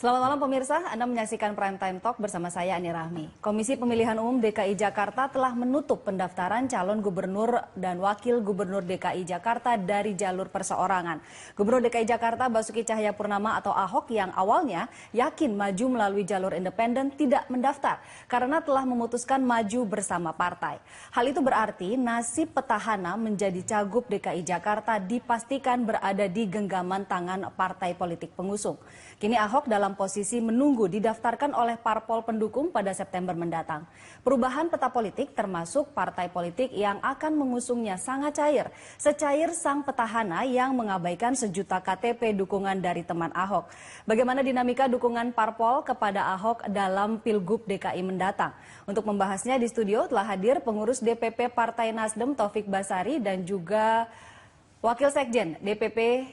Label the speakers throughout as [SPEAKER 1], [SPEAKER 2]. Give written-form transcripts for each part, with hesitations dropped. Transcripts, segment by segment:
[SPEAKER 1] Selamat malam pemirsa, Anda menyaksikan Prime Time Talk bersama saya Ani Rahmi. Komisi Pemilihan Umum DKI Jakarta telah menutup pendaftaran calon gubernur dan wakil gubernur DKI Jakarta dari jalur perseorangan. Gubernur DKI Jakarta Basuki Cahayapurnama atau Ahok yang awalnya yakin maju melalui jalur independen tidak mendaftar karena telah memutuskan maju bersama partai. Hal itu berarti nasib petahana menjadi cagup DKI Jakarta dipastikan berada di genggaman tangan partai politik pengusung. Kini Ahok dalam posisi menunggu didaftarkan oleh parpol pendukung pada September mendatang. Perubahan peta politik termasuk partai politik yang akan mengusungnya sangat cair. Secair sang petahana yang mengabaikan sejuta KTP dukungan dari teman Ahok. Bagaimana dinamika dukungan parpol kepada Ahok dalam Pilgub DKI mendatang? Untuk membahasnya di studio telah hadir pengurus DPP Partai Nasdem Taufik Basari dan juga Wakil Sekjen DPP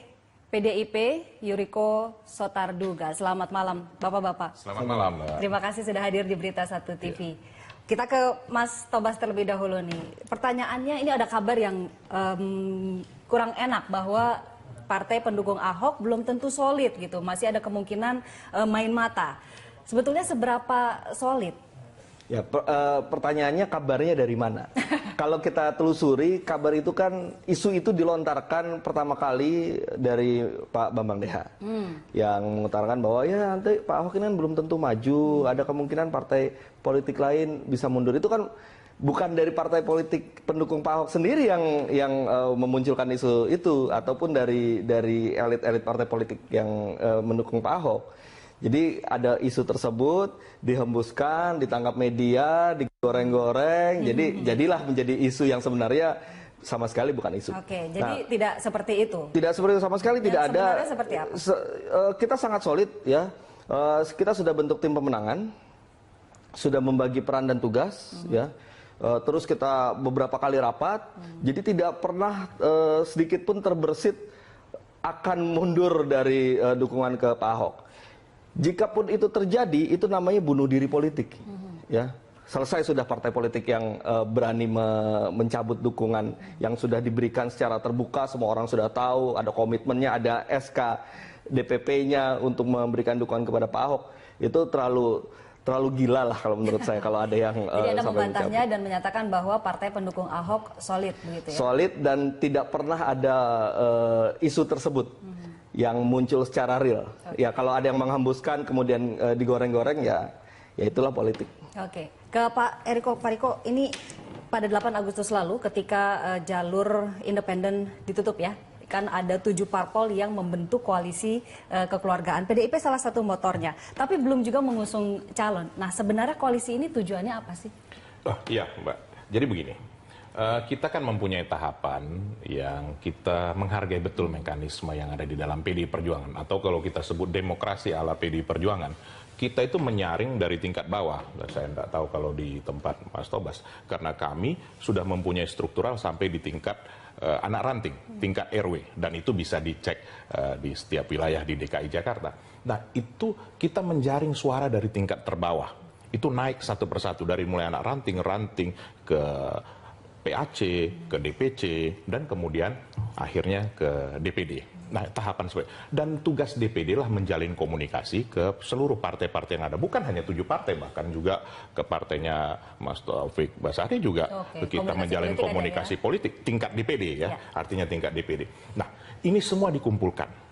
[SPEAKER 1] PDIP Yuriko Sotarduga. Selamat malam Bapak-Bapak.
[SPEAKER 2] Selamat malam.
[SPEAKER 1] Terima kasih sudah hadir di Berita 1 TV. Kita ke Mas Tobas terlebih dahulu nih. Pertanyaannya, ini ada kabar yang kurang enak bahwa partai pendukung Ahok belum tentu solid gitu. Masih ada kemungkinan main mata. Sebetulnya seberapa solid?
[SPEAKER 3] Ya, pertanyaannya kabarnya dari mana? Kalau kita telusuri, kabar itu kan, isu itu dilontarkan pertama kali dari Pak Bambang Deha. Yang mengutarakan bahwa ya nanti Pak Ahok ini kan belum tentu maju, ada kemungkinan partai politik lain bisa mundur. Itu kan bukan dari partai politik pendukung Pak Ahok sendiri yang memunculkan isu itu, ataupun dari elit-elit partai politik yang mendukung Pak Ahok. Jadi ada isu tersebut dihembuskan, ditangkap media, digoreng-goreng. Jadi jadilah menjadi isu yang sebenarnya sama sekali bukan isu.
[SPEAKER 1] Oke, jadi tidak seperti itu.
[SPEAKER 3] Tidak seperti itu sama sekali, tidak ada.
[SPEAKER 1] Sebenarnya seperti apa?
[SPEAKER 3] Kita sangat solid ya. Kita sudah bentuk tim pemenangan, sudah membagi peran dan tugas ya. Terus kita beberapa kali rapat. Jadi tidak pernah sedikit pun terbersit akan mundur dari dukungan ke Pak Ahok. Jikapun itu terjadi, itu namanya bunuh diri politik. Ya, selesai sudah partai politik yang berani mencabut dukungan yang sudah diberikan secara terbuka, semua orang sudah tahu, ada komitmennya, ada SK DPP-nya untuk memberikan dukungan kepada Pak Ahok. Itu terlalu gila lah kalau menurut saya kalau ada yang
[SPEAKER 1] jadi Anda membantahnya dan menyatakan bahwa partai pendukung Ahok solid begitu ya? Solid
[SPEAKER 3] dan tidak pernah ada isu tersebut yang muncul secara real. Ya kalau ada yang menghembuskan kemudian digoreng-goreng ya itulah politik.
[SPEAKER 1] Oke. Ke Pak Eriko, Pak Riko, ini pada 8 Agustus lalu ketika jalur independen ditutup ya, kan ada 7 parpol yang membentuk koalisi kekeluargaan. PDIP salah satu motornya, tapi belum juga mengusung calon. Nah sebenarnya koalisi ini tujuannya apa sih?
[SPEAKER 2] Oh iya Mbak, jadi begini. Kita kan mempunyai tahapan yang kita menghargai betul mekanisme yang ada di dalam PDI Perjuangan. Atau kalau kita sebut demokrasi ala PDI Perjuangan, kita itu menyaring dari tingkat bawah. Saya tidak tahu kalau di tempat Mas Tobas. Karena kami sudah mempunyai struktural sampai di tingkat anak ranting, tingkat RW. Dan itu bisa dicek di setiap wilayah di DKI Jakarta. Nah itu kita menjaring suara dari tingkat terbawah. Itu naik satu persatu dari mulai anak ranting ke PAC, ke DPC, dan kemudian akhirnya ke DPD. Nah, tahapan seperti dan tugas DPD lah menjalin komunikasi ke seluruh partai-partai yang ada. Bukan hanya 7 partai, bahkan juga ke partainya Mas Taufik Basari juga kita menjalin komunikasi politik tingkat DPD ya, artinya tingkat DPD. Nah, ini semua dikumpulkan.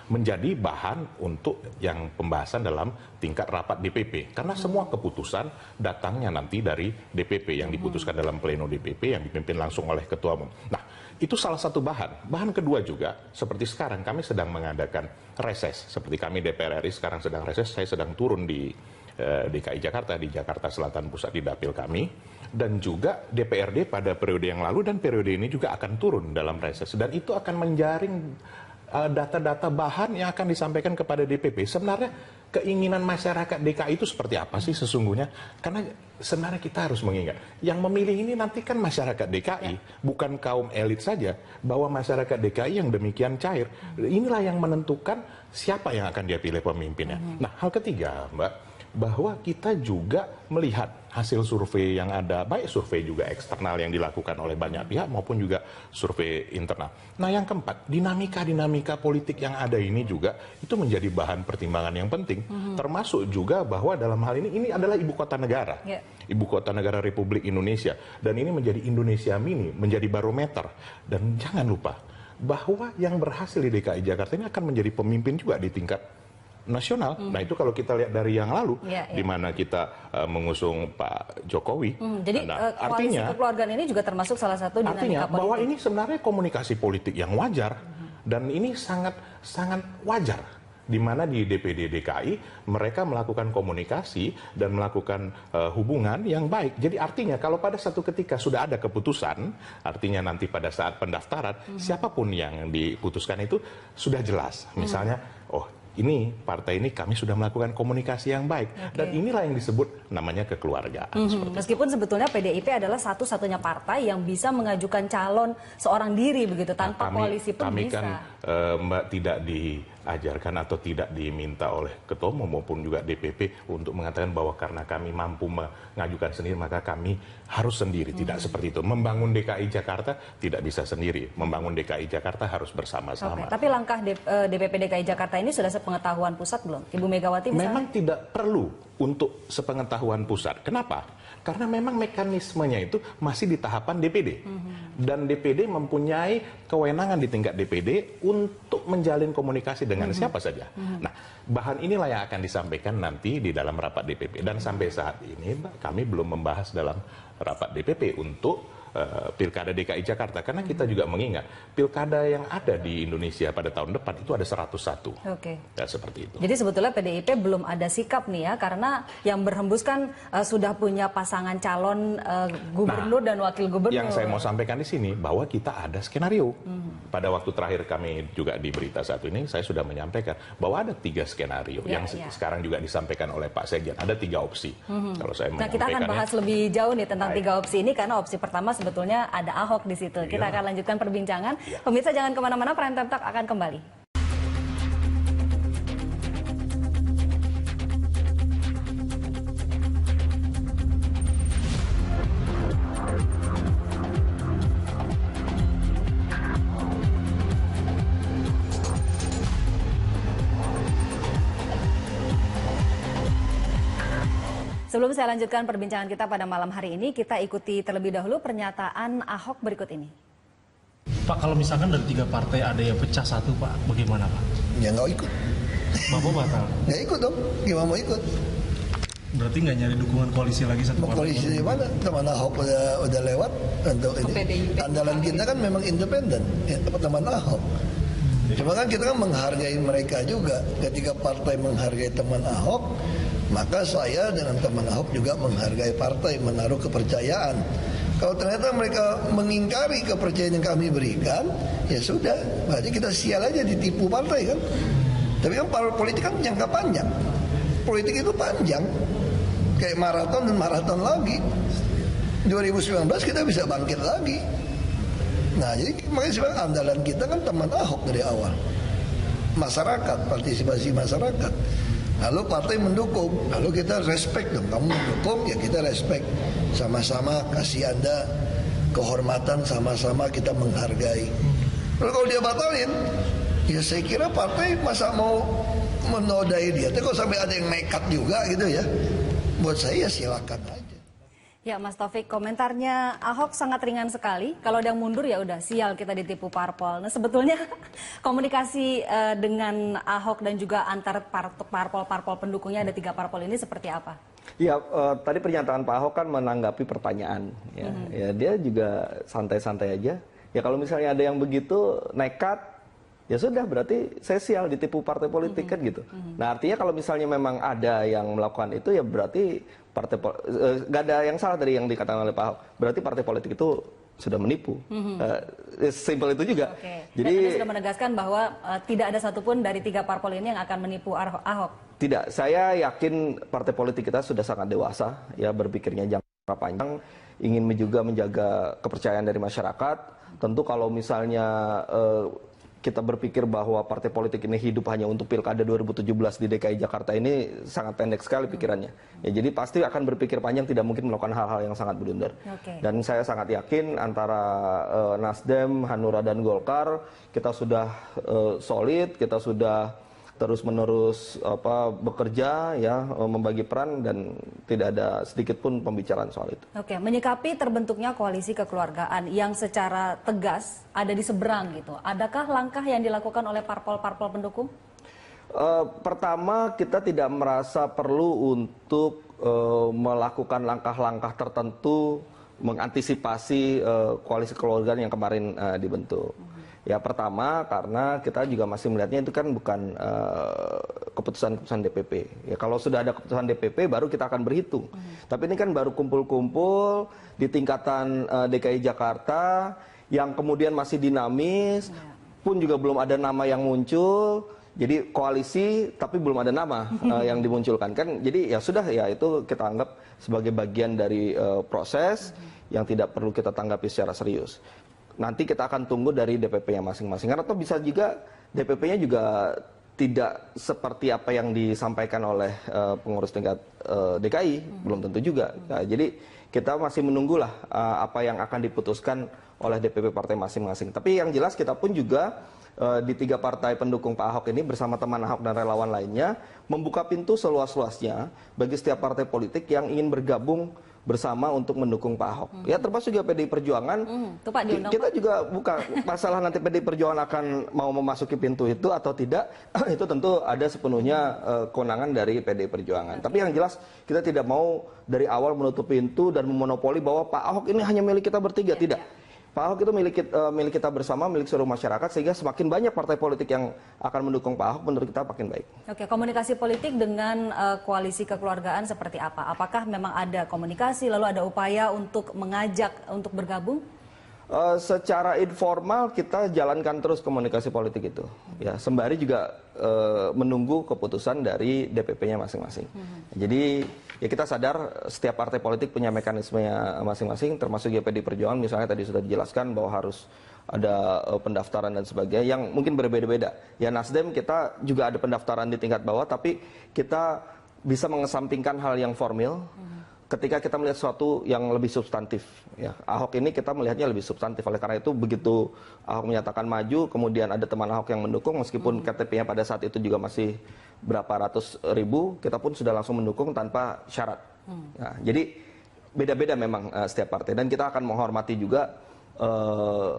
[SPEAKER 2] Menjadi bahan untuk yang pembahasan dalam tingkat rapat DPP. Karena semua keputusan datangnya nanti dari DPP yang diputuskan dalam pleno DPP yang dipimpin langsung oleh Ketua Umum. Nah, itu salah satu bahan. Bahan kedua juga, seperti sekarang kami sedang mengadakan reses. Seperti kami DPR RI sekarang sedang reses, saya sedang turun di DKI Jakarta, di Jakarta Selatan Pusat di dapil kami. Dan juga DPRD pada periode yang lalu dan periode ini juga akan turun dalam reses. Dan itu akan menjaring data-data bahan yang akan disampaikan kepada DPP. Sebenarnya keinginan masyarakat DKI itu seperti apa sih sesungguhnya? Karena sebenarnya kita harus mengingat, yang memilih ini nanti kan masyarakat DKI, bukan kaum elit saja, bahwa masyarakat DKI yang demikian cair. Inilah yang menentukan siapa yang akan dia pilih pemimpinnya. Nah, hal ketiga, Mbak, bahwa kita juga melihat hasil survei yang ada, baik survei juga eksternal yang dilakukan oleh banyak pihak maupun juga survei internal. Nah, yang keempat, dinamika politik yang ada ini juga itu menjadi bahan pertimbangan yang penting, termasuk juga bahwa dalam hal ini adalah ibu kota negara, ibu kota negara Republik Indonesia, dan ini menjadi Indonesia Mini, menjadi barometer. Dan jangan lupa bahwa yang berhasil di DKI Jakarta ini akan menjadi pemimpin juga di tingkat nasional. Nah, itu kalau kita lihat dari yang lalu, di mana kita mengusung Pak Jokowi.
[SPEAKER 1] Jadi koalisi kekeluargaan ini juga termasuk salah satu dinamika
[SPEAKER 2] artinya
[SPEAKER 1] politik.
[SPEAKER 2] bahwa ini sebenarnya komunikasi politik yang wajar, dan ini sangat wajar, di mana di DPD DKI mereka melakukan komunikasi dan melakukan hubungan yang baik. Jadi artinya kalau pada satu ketika sudah ada keputusan, artinya nanti pada saat pendaftaran, siapapun yang diputuskan itu sudah jelas. Misalnya, ini partai ini kami sudah melakukan komunikasi yang baik, dan inilah yang disebut namanya kekeluargaan.
[SPEAKER 1] Meskipun sebetulnya PDIP adalah satu-satunya partai yang bisa mengajukan calon seorang diri begitu tanpa koalisi pun
[SPEAKER 2] kami
[SPEAKER 1] bisa.
[SPEAKER 2] Kan Mbak tidak diajarkan atau tidak diminta oleh Ketua Umum maupun juga DPP untuk mengatakan bahwa karena kami mampu mengajukan sendiri maka kami harus sendiri. Tidak seperti itu. Membangun DKI Jakarta tidak bisa sendiri. Membangun DKI Jakarta harus bersama-sama.
[SPEAKER 1] Tapi langkah DPP DKI Jakarta ini sudah sepengetahuan pusat belum? Ibu Megawati misalnya?
[SPEAKER 2] Memang tidak perlu untuk sepengetahuan pusat. Kenapa? Karena memang mekanismenya itu masih di tahapan DPD. Dan DPD mempunyai kewenangan di tingkat DPD untuk menjalin komunikasi dengan siapa saja. Nah, bahan inilah yang akan disampaikan nanti di dalam rapat DPP. Dan sampai saat ini kami belum membahas dalam rapat DPP untuk Pilkada DKI Jakarta, karena kita juga mengingat pilkada yang ada di Indonesia pada tahun depan itu ada 101. Ya, seperti itu.
[SPEAKER 1] Jadi sebetulnya PDIP belum ada sikap nih ya, karena yang berhembus kan sudah punya pasangan calon gubernur dan wakil gubernur.
[SPEAKER 2] Yang saya mau sampaikan di sini bahwa kita ada skenario. Pada waktu terakhir kami juga di berita satu ini saya sudah menyampaikan bahwa ada 3 skenario yang sekarang juga disampaikan oleh Pak Sekjen. Ada 3 opsi. Kalau saya
[SPEAKER 1] Nah, kita akan bahas lebih jauh nih tentang 3 opsi ini, karena opsi pertama sebetulnya ada Ahok di situ. Kita akan lanjutkan perbincangan. Pemirsa jangan kemana-mana, Prime Time Talk akan kembali. Sebelum saya lanjutkan perbincangan kita pada malam hari ini, kita ikuti terlebih dahulu pernyataan Ahok berikut ini.
[SPEAKER 4] Pak, kalau misalkan dari 3 partai ada yang pecah satu, Pak, bagaimana, Pak?
[SPEAKER 5] Ya nggak ikut.
[SPEAKER 4] Bapak batal?
[SPEAKER 5] Nggak ikut dong, gimana mau ikut?
[SPEAKER 4] Berarti nggak nyari dukungan koalisi lagi satu partai?
[SPEAKER 5] Koalisi di mana? Teman Ahok udah lewat untuk ini. Andalan kita kan memang independen, ya, teman Ahok. Cuma kan kita kan menghargai mereka juga. Ketika partai menghargai teman Ahok, maka saya dengan teman Ahok juga menghargai partai, menaruh kepercayaan. Kalau ternyata mereka mengingkari kepercayaan yang kami berikan, ya sudah, berarti kita sial aja ditipu partai kan. Tapi kan politik kan jangka panjang. Politik itu panjang, kayak maraton dan maraton lagi. 2019 kita bisa bangkit lagi. Nah, jadi makanya sebenarnya andalan kita kan teman Ahok dari awal. Masyarakat, partisipasi masyarakat. Lalu partai mendukung, lalu kita respect dong. Kamu mendukung, ya kita respect. Sama-sama kasih Anda kehormatan, sama-sama kita menghargai. Lalu kalau dia batalin, ya saya kira partai masa mau menodai dia. Tapi kalau sampai ada yang nekat juga gitu ya, buat saya ya silakan aja.
[SPEAKER 1] Ya, Mas Taufik, komentarnya Ahok sangat ringan sekali. Kalau ada yang mundur ya udah sial kita ditipu parpol. Nah, sebetulnya komunikasi dengan Ahok dan juga antar parpol pendukungnya, ada 3 parpol ini seperti apa?
[SPEAKER 3] Ya, tadi pernyataan Pak Ahok kan menanggapi pertanyaan. Ya, ya dia juga santai-santai aja. Ya kalau misalnya ada yang begitu nekat, ya sudah berarti saya sial ditipu partai politik kan gitu. Nah artinya kalau misalnya memang ada yang melakukan itu ya berarti nggak ada yang salah dari yang dikatakan oleh Pak Ahok. Berarti partai politik itu sudah menipu. Simpel itu juga.
[SPEAKER 1] Jadi Anda sudah menegaskan bahwa tidak ada satupun dari 3 parpol ini yang akan menipu Ahok.
[SPEAKER 3] Tidak, saya yakin partai politik kita sudah sangat dewasa ya berpikirnya jangka panjang, ingin juga menjaga kepercayaan dari masyarakat. Tentu kalau misalnya kita berpikir bahwa partai politik ini hidup hanya untuk Pilkada 2017 di DKI Jakarta ini sangat pendek sekali pikirannya. Ya, jadi pasti akan berpikir panjang, tidak mungkin melakukan hal-hal yang sangat blunder. Dan saya sangat yakin antara Nasdem, Hanura dan Golkar kita sudah solid, kita sudah terus-menerus bekerja ya, membagi peran dan tidak ada sedikit pun pembicaraan soal itu.
[SPEAKER 1] Oke, menyikapi terbentuknya koalisi kekeluargaan yang secara tegas ada di seberang gitu. Adakah langkah yang dilakukan oleh parpol-parpol pendukung?
[SPEAKER 3] Pertama, kita tidak merasa perlu untuk melakukan langkah-langkah tertentu mengantisipasi koalisi kekeluargaan yang kemarin dibentuk. Ya, pertama karena kita juga masih melihatnya itu kan bukan keputusan DPP. Ya, kalau sudah ada keputusan DPP baru kita akan berhitung. Tapi ini kan baru kumpul-kumpul di tingkatan DKI Jakarta yang kemudian masih dinamis, pun juga belum ada nama yang muncul. Jadi koalisi tapi belum ada nama yang dimunculkan kan. Jadi ya sudah, ya itu kita anggap sebagai bagian dari proses yang tidak perlu kita tanggapi secara serius. Nanti kita akan tunggu dari DPP-nya masing-masing. Karena atau bisa juga DPP-nya juga tidak seperti apa yang disampaikan oleh pengurus tingkat DKI, belum tentu juga. Nah, jadi kita masih menunggulah apa yang akan diputuskan oleh DPP partai masing-masing. Tapi yang jelas kita pun juga di 3 partai pendukung Pak Ahok ini bersama teman Ahok dan relawan lainnya membuka pintu seluas-luasnya bagi setiap partai politik yang ingin bergabung bersama untuk mendukung Pak Ahok. Ya termasuk juga PDI Perjuangan.
[SPEAKER 1] Tuh, Pak,
[SPEAKER 3] kita juga buka masalah nanti PDI Perjuangan akan mau memasuki pintu itu atau tidak. Itu tentu ada sepenuhnya kewenangan dari PDI Perjuangan. Tapi yang jelas kita tidak mau dari awal menutup pintu dan memonopoli bahwa Pak Ahok ini hanya milik kita bertiga. Tidak. Pak Ahok itu milik kita bersama, milik seluruh masyarakat, sehingga semakin banyak partai politik yang akan mendukung Pak Ahok, menurut kita makin baik.
[SPEAKER 1] Oke, komunikasi politik dengan koalisi kekeluargaan seperti apa? Apakah memang ada komunikasi, lalu ada upaya untuk mengajak untuk bergabung?
[SPEAKER 3] Secara informal kita jalankan terus komunikasi politik itu. Ya, sembari juga menunggu keputusan dari DPP-nya masing-masing. Jadi ya kita sadar setiap partai politik punya mekanismenya masing-masing, termasuk ya PDI Perjuangan misalnya tadi sudah dijelaskan bahwa harus ada pendaftaran dan sebagainya yang mungkin berbeda-beda. Ya Nasdem kita juga ada pendaftaran di tingkat bawah, tapi kita bisa mengesampingkan hal yang formal ketika kita melihat sesuatu yang lebih substantif. Ya, Ahok ini kita melihatnya lebih substantif. Oleh karena itu begitu Ahok menyatakan maju, kemudian ada teman Ahok yang mendukung, meskipun KTP-nya pada saat itu juga masih berapa ratus ribu, kita pun sudah langsung mendukung tanpa syarat. Nah, jadi beda-beda memang setiap partai, dan kita akan menghormati juga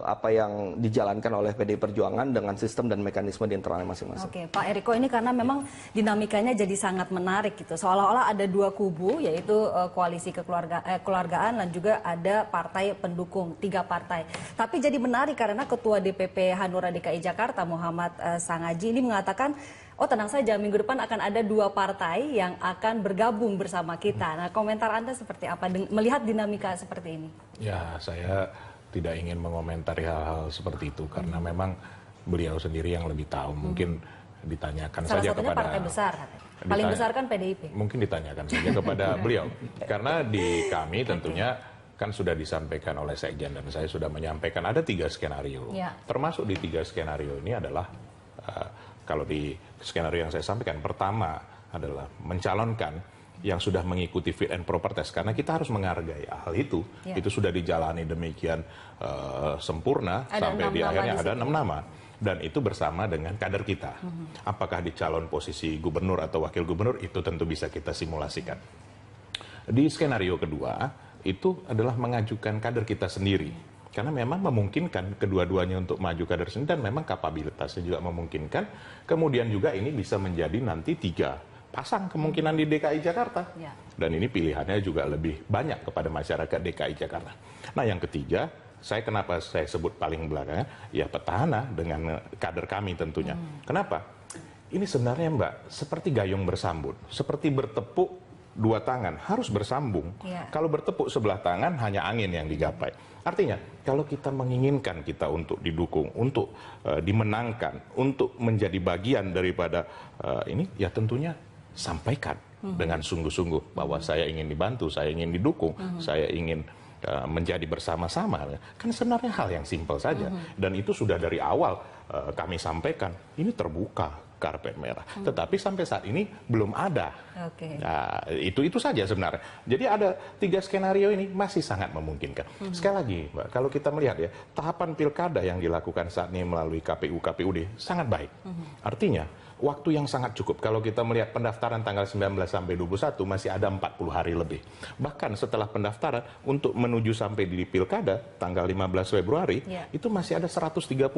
[SPEAKER 3] apa yang dijalankan oleh PDI Perjuangan dengan sistem dan mekanisme di internalnya masing-masing.
[SPEAKER 1] Oke, Pak Eriko, ini karena memang dinamikanya jadi sangat menarik gitu. Seolah-olah ada 2 kubu, yaitu koalisi kekeluargaan dan juga ada partai pendukung, 3 partai. Tapi jadi menarik karena Ketua DPP Hanura DKI Jakarta Muhammad Sangaji ini mengatakan, oh tenang saja, minggu depan akan ada 2 partai yang akan bergabung bersama kita. Nah, komentar Anda seperti apa melihat dinamika seperti ini?
[SPEAKER 2] Ya, saya tidak ingin mengomentari hal-hal seperti itu karena memang beliau sendiri yang lebih tahu. Mungkin ditanyakan saja kepada
[SPEAKER 1] partai besar, paling besar kan PDIP.
[SPEAKER 2] Mungkin ditanyakan saja kepada beliau karena di kami tentunya kan sudah disampaikan oleh Sekjen dan saya sudah menyampaikan ada 3 skenario. Termasuk di 3 skenario ini adalah kalau di skenario yang saya sampaikan, pertama adalah mencalonkan yang sudah mengikuti fit and proper test, karena kita harus menghargai hal itu. Itu sudah dijalani demikian sempurna, ada sampai di akhirnya ada 6 nama. Dan itu bersama dengan kader kita. Apakah di calon posisi gubernur atau wakil gubernur, itu tentu bisa kita simulasikan. Di skenario kedua, itu adalah mengajukan kader kita sendiri. Karena memang memungkinkan kedua-duanya untuk maju kader sendiri, dan memang kapabilitasnya juga memungkinkan. Kemudian juga ini bisa menjadi nanti 3 pasang kemungkinan di DKI Jakarta. Dan ini pilihannya juga lebih banyak kepada masyarakat DKI Jakarta. Nah, yang ketiga, kenapa saya sebut paling belakangnya, ya petahana dengan kader kami tentunya. Kenapa? Ini sebenarnya Mbak, seperti gayung bersambut, seperti bertepuk 2 tangan, harus bersambung. Kalau bertepuk sebelah tangan, hanya angin yang digapai. Artinya, kalau kita menginginkan kita untuk didukung, untuk dimenangkan, untuk menjadi bagian daripada ini, ya tentunya sampaikan dengan sungguh-sungguh bahwa saya ingin dibantu, saya ingin didukung, saya ingin menjadi bersama-sama, kan sebenarnya hal yang simpel saja. Dan itu sudah dari awal kami sampaikan, ini terbuka karpet merah. Tetapi sampai saat ini belum ada. Nah, itu saja sebenarnya. Jadi ada 3 skenario ini masih sangat memungkinkan. Sekali lagi, Mbak, kalau kita melihat ya, tahapan pilkada yang dilakukan saat ini melalui KPU, KPUD sangat baik. Artinya, waktu yang sangat cukup. Kalau kita melihat pendaftaran tanggal 19 sampai 21 masih ada 40 hari lebih. Bahkan setelah pendaftaran untuk menuju sampai di pilkada tanggal 15 Februari itu masih ada 130-140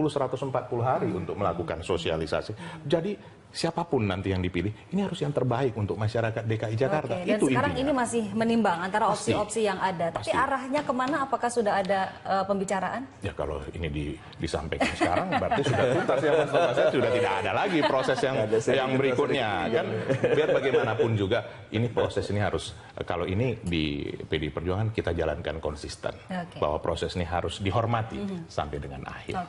[SPEAKER 2] hari untuk melakukan sosialisasi. Jadi siapapun nanti yang dipilih, ini harus yang terbaik untuk masyarakat DKI Jakarta.
[SPEAKER 1] Dan
[SPEAKER 2] itu
[SPEAKER 1] sekarang
[SPEAKER 2] intinya.
[SPEAKER 1] ini masih menimbang antara opsi-opsi yang ada. Tapi arahnya kemana? Apakah sudah ada pembicaraan?
[SPEAKER 2] Ya kalau ini disampaikan sekarang berarti sudah tuntas ya Mas Thomas. Sudah tidak ada lagi proses yang berikutnya kan. Biar bagaimanapun juga ini proses ini harus, kalau ini di PDI Perjuangan kita jalankan konsisten. Bahwa proses ini harus dihormati sampai dengan akhir.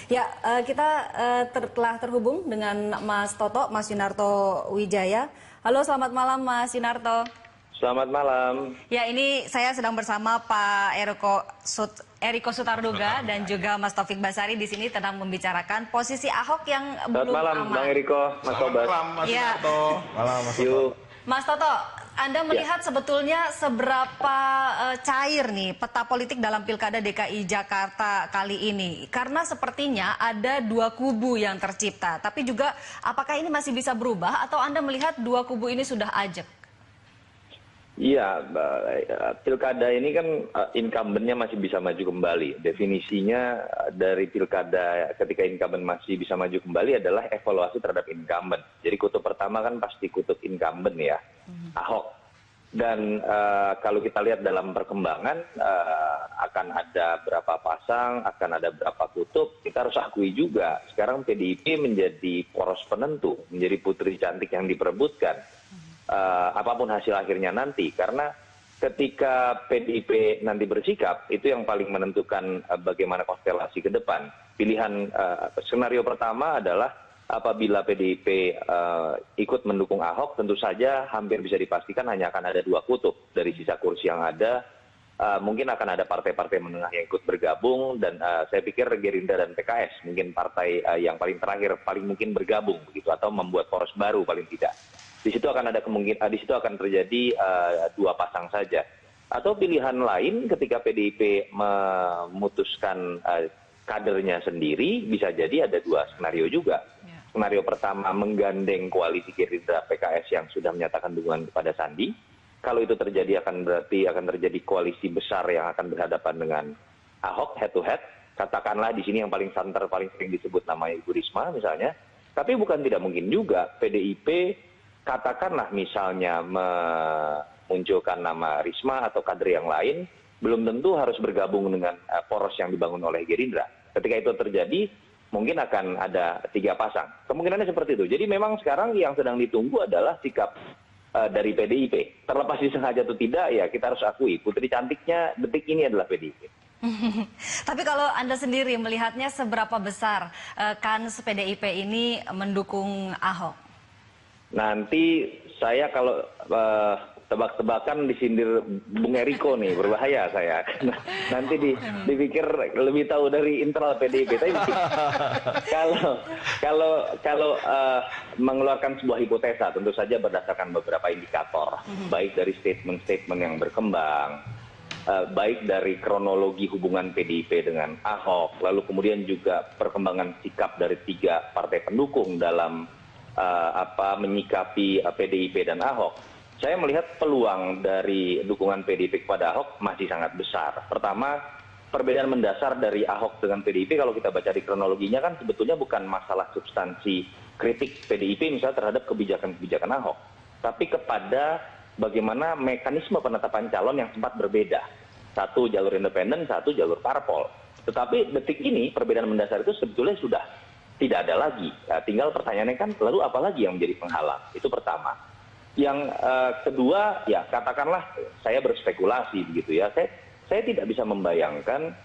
[SPEAKER 1] Ya, kita telah terhubung dengan Mas Mas Yunarto Wijaya. Halo, selamat malam Mas Yunarto.
[SPEAKER 6] Selamat malam.
[SPEAKER 1] Ya, ini saya sedang bersama Pak Eriko Sutarduga dan juga Mas Taufik Basari di sini sedang membicarakan posisi Ahok yang belum
[SPEAKER 6] malam,
[SPEAKER 1] aman.
[SPEAKER 6] Bang Eriko, Mas Tobas.
[SPEAKER 2] Malam, Mas Yunarto. Malam, Mas
[SPEAKER 6] Toto.
[SPEAKER 1] Mas Toto, Anda melihat sebetulnya seberapa cair nih peta politik dalam Pilkada DKI Jakarta kali ini? Karena sepertinya ada 2 kubu yang tercipta. Tapi juga apakah ini masih bisa berubah atau Anda melihat 2 kubu ini sudah ajak?
[SPEAKER 6] Iya, pilkada ini kan incumbent-nya masih bisa maju kembali. Definisinya dari pilkada ketika incumbent masih bisa maju kembali adalah evaluasi terhadap incumbent. Jadi kutub pertama kan pasti kutub incumbent ya, Ahok. Dan kalau kita lihat dalam perkembangan akan ada berapa pasang, akan ada berapa kutub, kita harus akui juga sekarang PDIP menjadi poros penentu, menjadi putri cantik yang diperebutkan. Apapun hasil akhirnya nanti, karena ketika PDIP nanti bersikap itu yang paling menentukan bagaimana konstelasi ke depan. Pilihan skenario pertama adalah apabila PDIP ikut mendukung Ahok, tentu saja hampir bisa dipastikan hanya akan ada 2 kutub dari sisa kursi yang ada. Mungkin akan ada partai-partai menengah yang ikut bergabung, dan saya pikir Gerindra dan PKS mungkin partai yang paling terakhir paling mungkin bergabung begitu, atau membuat poros baru paling tidak. Di situ akan ada kemungkinan, di situ akan terjadi 2 pasang saja. Atau pilihan lain ketika PDIP memutuskan kadernya sendiri, bisa jadi ada 2 skenario juga. Skenario pertama menggandeng koalisi Gerindra PKS yang sudah menyatakan dukungan kepada Sandi. Kalau itu terjadi berarti akan terjadi koalisi besar yang akan berhadapan dengan Ahok head to head. Katakanlah di sini yang paling santer, paling sering disebut namanya Ibu Risma misalnya. Tapi bukan tidak mungkin juga PDIP katakanlah misalnya memunculkan nama Risma atau kader yang lain, belum tentu harus bergabung dengan poros yang dibangun oleh Gerindra. Ketika itu terjadi, mungkin akan ada 3 pasang. Kemungkinannya seperti itu. Jadi memang sekarang yang sedang ditunggu adalah sikap dari PDIP. Terlepas disengaja atau tidak, ya kita harus akui, putri cantiknya detik ini adalah PDIP.
[SPEAKER 1] Tapi kalau Anda sendiri melihatnya seberapa besar kans PDIP ini mendukung Ahok?
[SPEAKER 6] Nanti saya kalau tebak-tebakan disindir Bung Eriko nih, berbahaya saya. Nanti dipikir lebih tahu dari internal PDIP. Tapi kalau mengeluarkan sebuah hipotesa, tentu saja berdasarkan beberapa indikator, baik dari statement-statement yang berkembang, baik dari kronologi hubungan PDIP dengan Ahok, lalu kemudian juga perkembangan sikap dari 3 partai pendukung dalam menyikapi PDIP dan Ahok. Saya melihat peluang dari dukungan PDIP kepada Ahok masih sangat besar. Pertama, perbedaan mendasar dari Ahok dengan PDIP kalau kita baca di kronologinya kan sebetulnya bukan masalah substansi kritik PDIP misalnya terhadap kebijakan-kebijakan Ahok, tapi kepada bagaimana mekanisme penetapan calon yang sempat berbeda. Satu jalur independen, satu jalur parpol. Tetapi detik ini perbedaan mendasar itu sebetulnya sudah tidak ada lagi. Tinggal pertanyaannya kan, lalu apa lagi yang menjadi penghalang? Itu pertama. Yang kedua, ya katakanlah saya berspekulasi begitu ya. Saya tidak bisa membayangkan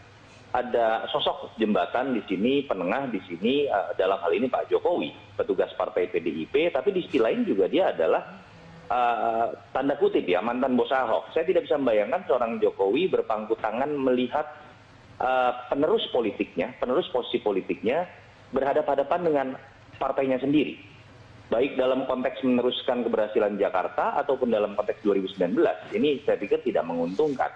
[SPEAKER 6] ada sosok jembatan di sini, penengah di sini, dalam hal ini Pak Jokowi, petugas partai PDIP, tapi di sisi lain juga dia adalah tanda kutip ya mantan bos Ahok. Saya tidak bisa membayangkan seorang Jokowi berpangku tangan melihat penerus posisi politiknya berhadapan-hadapan dengan partainya sendiri. Baik dalam konteks meneruskan keberhasilan Jakarta ataupun dalam konteks 2019. Ini saya pikir tidak menguntungkan.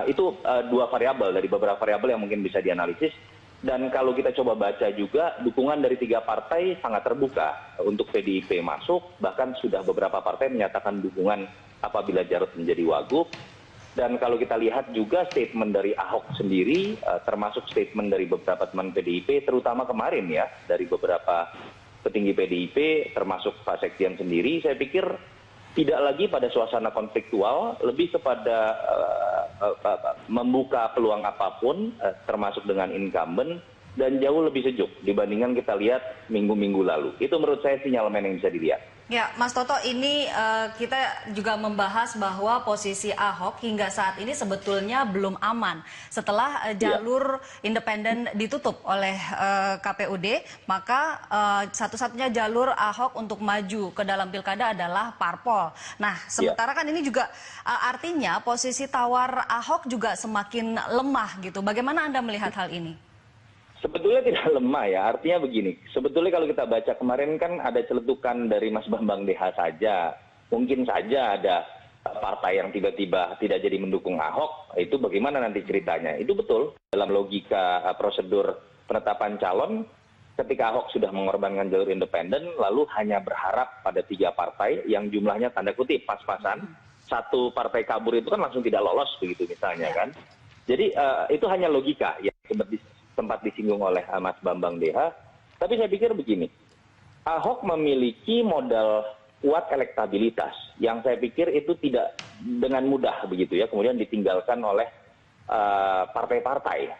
[SPEAKER 6] Itu dua variabel dari beberapa variabel yang mungkin bisa dianalisis. Dan kalau kita coba baca juga, dukungan dari 3 partai sangat terbuka untuk PDIP masuk. Bahkan sudah beberapa partai menyatakan dukungan apabila Jarod menjadi wagub. Dan kalau kita lihat juga statement dari Ahok sendiri, termasuk statement dari beberapa teman PDIP, terutama kemarin ya, dari beberapa petinggi PDIP, termasuk Pak Sekjen sendiri, saya pikir tidak lagi pada suasana konfliktual, lebih kepada membuka peluang apapun, termasuk dengan incumbent, dan jauh lebih sejuk dibandingkan kita lihat minggu-minggu lalu. Itu menurut saya sinyalemen yang bisa dilihat.
[SPEAKER 1] Ya, Mas Toto, ini kita juga membahas bahwa posisi Ahok hingga saat ini sebetulnya belum aman. Setelah jalur independen ditutup oleh KPUD, maka satu-satunya jalur Ahok untuk maju ke dalam pilkada adalah parpol. Nah, sementara kan ini juga artinya posisi tawar Ahok juga semakin lemah gitu. Bagaimana Anda melihat hal ini?
[SPEAKER 6] Sebetulnya tidak lemah ya, artinya begini, sebetulnya kalau kita baca kemarin kan ada celetukan dari Mas Bambang DH saja, mungkin saja ada partai yang tiba-tiba tidak jadi mendukung Ahok, itu bagaimana nanti ceritanya, itu betul, dalam logika prosedur penetapan calon, ketika Ahok sudah mengorbankan jalur independen, lalu hanya berharap pada 3 partai yang jumlahnya tanda kutip pas-pasan, satu partai kabur itu kan langsung tidak lolos begitu misalnya kan, jadi itu hanya logika ya, sempat disinggung oleh Mas Bambang DH. Tapi saya pikir begini, Ahok memiliki modal kuat elektabilitas yang saya pikir itu tidak dengan mudah begitu ya, kemudian ditinggalkan oleh partai-partai.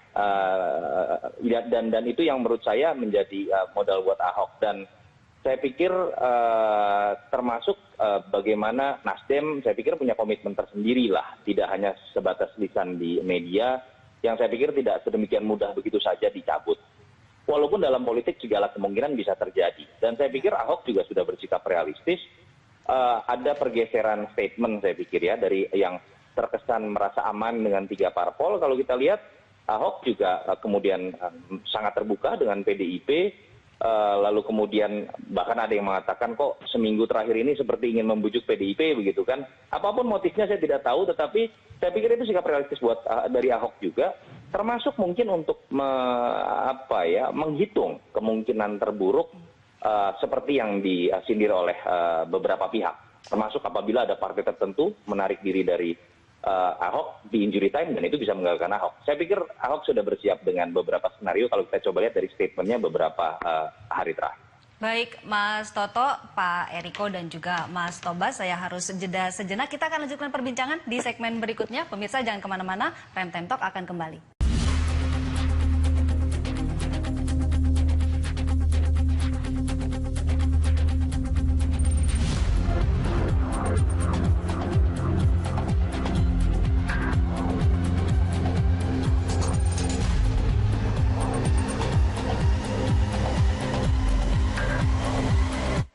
[SPEAKER 6] Dan itu yang menurut saya menjadi modal buat Ahok. Dan saya pikir termasuk bagaimana Nasdem, saya pikir punya komitmen tersendiri lah, tidak hanya sebatas lisan di media, yang saya pikir tidak sedemikian mudah begitu saja dicabut. Walaupun dalam politik segala kemungkinan bisa terjadi. Dan saya pikir Ahok juga sudah bersikap realistis. Ada pergeseran statement saya pikir ya, dari yang terkesan merasa aman dengan 3 parpol. Kalau kita lihat, Ahok juga kemudian sangat terbuka dengan PDIP. Lalu kemudian bahkan ada yang mengatakan kok seminggu terakhir ini seperti ingin membujuk PDIP begitu kan. Apapun motifnya saya tidak tahu, tetapi saya pikir itu sikap realistis buat dari Ahok juga, termasuk mungkin untuk menghitung kemungkinan terburuk seperti yang disindir oleh beberapa pihak, termasuk apabila ada partai tertentu menarik diri dari Ahok di injury time dan itu bisa menggagalkan Ahok. Saya pikir Ahok sudah bersiap dengan beberapa skenario kalau kita coba lihat dari statementnya beberapa hari terakhir.
[SPEAKER 1] Baik, Mas Toto, Pak Eriko, dan juga Mas Tobas, saya harus jeda sejenak. Kita akan lanjutkan perbincangan di segmen berikutnya. Pemirsa jangan kemana-mana, Prime Time Talk akan kembali.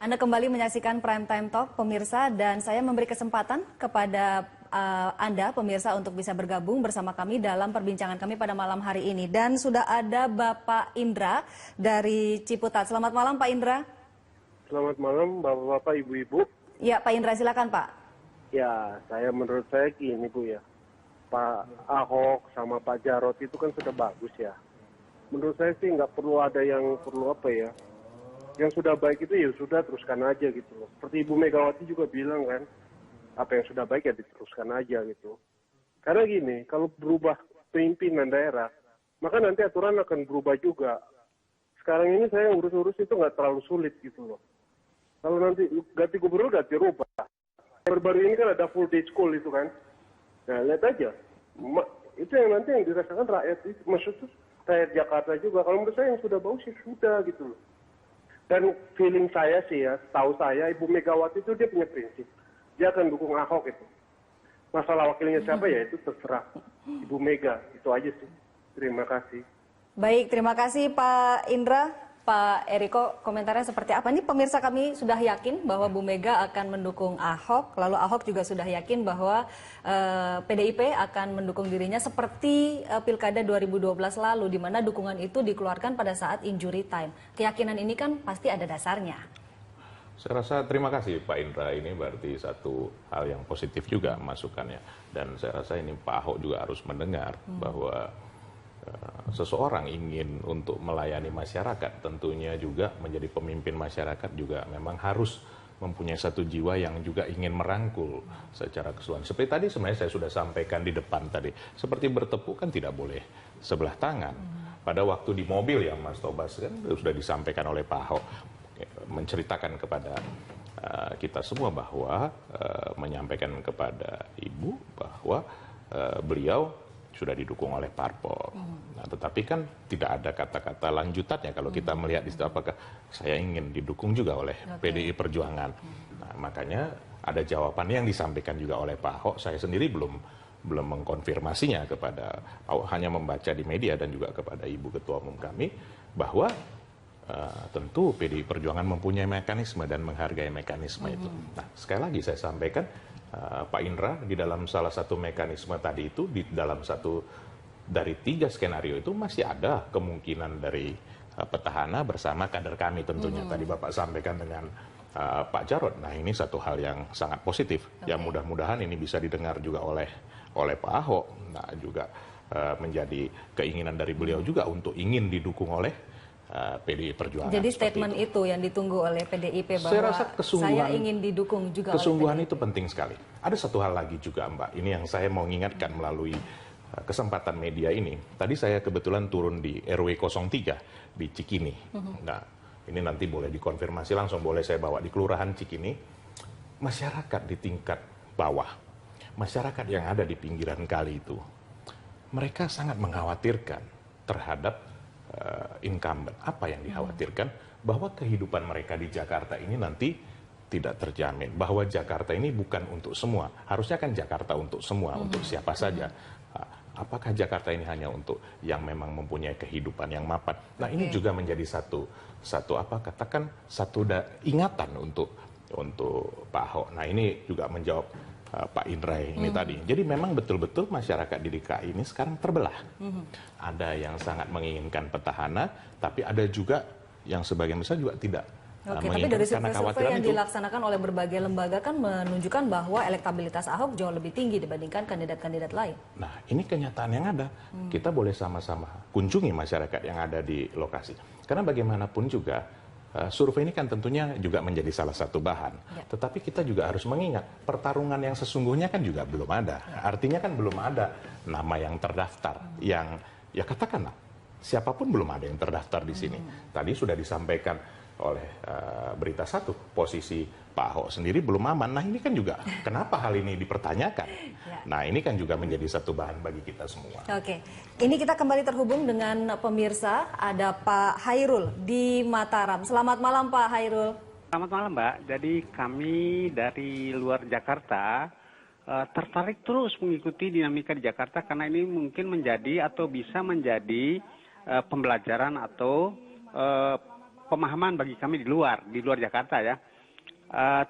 [SPEAKER 1] Anda kembali menyaksikan Prime Time Talk, pemirsa, dan saya memberi kesempatan kepada Anda, pemirsa, untuk bisa bergabung bersama kami dalam perbincangan kami pada malam hari ini. Dan sudah ada Bapak Indra dari Ciputat. Selamat malam, Pak Indra.
[SPEAKER 7] Selamat malam, Bapak-Bapak, Ibu-Ibu.
[SPEAKER 1] Ya, Pak Indra, silakan, Pak.
[SPEAKER 7] Ya, menurut saya gini, Bu, ya. Pak Ahok sama Pak Jarod itu kan sudah bagus, ya. Menurut saya sih nggak perlu ada yang yang sudah baik itu ya sudah teruskan aja gitu loh. Seperti Ibu Megawati juga bilang kan, apa yang sudah baik ya diteruskan aja gitu. Karena gini, kalau berubah pimpinan daerah, maka nanti aturan akan berubah juga. Sekarang ini saya urus-urus itu nggak terlalu sulit gitu loh. Kalau nanti ganti gubernur, ganti rubah. Baru-baru ini kan ada full day school itu kan. Nah, lihat aja. Itu yang nanti yang dirasakan rakyat, maksudnya rakyat Jakarta juga. Kalau menurut saya yang sudah bagus ya sudah gitu loh. Dan feeling saya sih ya, tahu saya Ibu Megawati itu dia punya prinsip. Dia akan dukung Ahok itu. Masalah wakilnya siapa ya itu terserah Ibu Mega. Itu aja sih. Terima kasih.
[SPEAKER 1] Baik, terima kasih Pak Indra. Pak Eriko, komentarnya seperti apa? Ini pemirsa kami sudah yakin bahwa Bu Mega akan mendukung Ahok, lalu Ahok juga sudah yakin bahwa PDIP akan mendukung dirinya seperti Pilkada 2012 lalu, di mana dukungan itu dikeluarkan pada saat injury time. Keyakinan ini kan pasti ada dasarnya.
[SPEAKER 2] Saya rasa terima kasih Pak Indra, ini berarti satu hal yang positif juga masukannya. Dan saya rasa ini Pak Ahok juga harus mendengar bahwa seseorang ingin untuk melayani masyarakat, tentunya juga menjadi pemimpin masyarakat juga memang harus mempunyai satu jiwa yang juga ingin merangkul secara keseluruhan. Seperti tadi sebenarnya saya sudah sampaikan di depan tadi, seperti bertepuk kan tidak boleh sebelah tangan. Pada waktu di mobil yang Mas Tobas kan sudah disampaikan oleh Pak Ahok, menceritakan kepada kita semua bahwa menyampaikan kepada Ibu bahwa beliau sudah didukung oleh parpol. Nah, tetapi kan tidak ada kata-kata lanjutannya kalau kita melihat di situ apakah saya ingin didukung juga oleh PDI Perjuangan. Nah, makanya ada jawaban yang disampaikan juga oleh Pak Ahok. Saya sendiri belum mengkonfirmasinya kepada Ahok, hanya membaca di media dan juga kepada Ibu Ketua Umum kami bahwa tentu PDI Perjuangan mempunyai mekanisme dan menghargai mekanisme itu. Nah, sekali lagi saya sampaikan Pak Indra, di dalam salah satu mekanisme tadi itu, di dalam satu dari 3 skenario itu masih ada kemungkinan dari petahana bersama kader kami tentunya. Tadi Bapak sampaikan dengan Pak Jarod. Nah, ini satu hal yang sangat positif. Yang mudah-mudahan ini bisa didengar juga oleh Pak Ahok. Nah, juga menjadi keinginan dari beliau juga untuk ingin didukung oleh PDI Perjuangan.
[SPEAKER 1] Jadi statement itu yang ditunggu oleh PDIP bahwa
[SPEAKER 2] saya rasa
[SPEAKER 1] saya ingin didukung juga
[SPEAKER 2] kesungguhan
[SPEAKER 1] oleh
[SPEAKER 2] itu penting sekali. Ada satu hal lagi juga Mbak, ini yang saya mau ingatkan melalui kesempatan media ini. Tadi saya kebetulan turun di RW 03 di Cikini. Nah, ini nanti boleh dikonfirmasi langsung, boleh saya bawa di Kelurahan Cikini. Masyarakat di tingkat bawah, masyarakat yang ada di pinggiran kali itu, mereka sangat mengkhawatirkan terhadap incumbent. Apa yang dikhawatirkan? Bahwa kehidupan mereka di Jakarta ini nanti tidak terjamin. Bahwa Jakarta ini bukan untuk semua. Harusnya kan Jakarta untuk semua, untuk siapa saja. Apakah Jakarta ini hanya untuk yang memang mempunyai kehidupan yang mapan? Nah, ini juga menjadi satu ingatan untuk Pak Ahok. Nah, ini juga menjawab Pak Indra ini tadi. Jadi memang betul-betul masyarakat di DKI ini sekarang terbelah. Ada yang sangat menginginkan petahana, tapi ada juga yang sebagian besar juga tidak.
[SPEAKER 1] Oke, tapi dari survei yang dilaksanakan oleh berbagai lembaga kan menunjukkan bahwa elektabilitas Ahok jauh lebih tinggi dibandingkan kandidat-kandidat lain.
[SPEAKER 2] Nah, ini kenyataan yang ada. Kita boleh sama-sama kunjungi masyarakat yang ada di lokasi. Karena bagaimanapun juga, survei ini kan tentunya juga menjadi salah satu bahan. Tetapi kita juga harus mengingat, pertarungan yang sesungguhnya kan juga belum ada. Artinya kan belum ada nama yang terdaftar. Yang, ya katakanlah, siapapun belum ada yang terdaftar di sini. Tadi sudah disampaikan oleh Berita Satu, posisi Pak Ahok sendiri belum aman. Nah, ini kan juga kenapa hal ini dipertanyakan. Nah, ini kan juga menjadi satu bahan bagi kita semua.
[SPEAKER 1] Oke, ini kita kembali terhubung dengan pemirsa, ada Pak Hairul di Mataram. Selamat malam Pak Hairul.
[SPEAKER 8] Selamat malam Mbak, jadi kami dari luar Jakarta tertarik terus mengikuti dinamika di Jakarta karena ini mungkin menjadi atau bisa menjadi pembelajaran atau pemahaman bagi kami di luar Jakarta ya.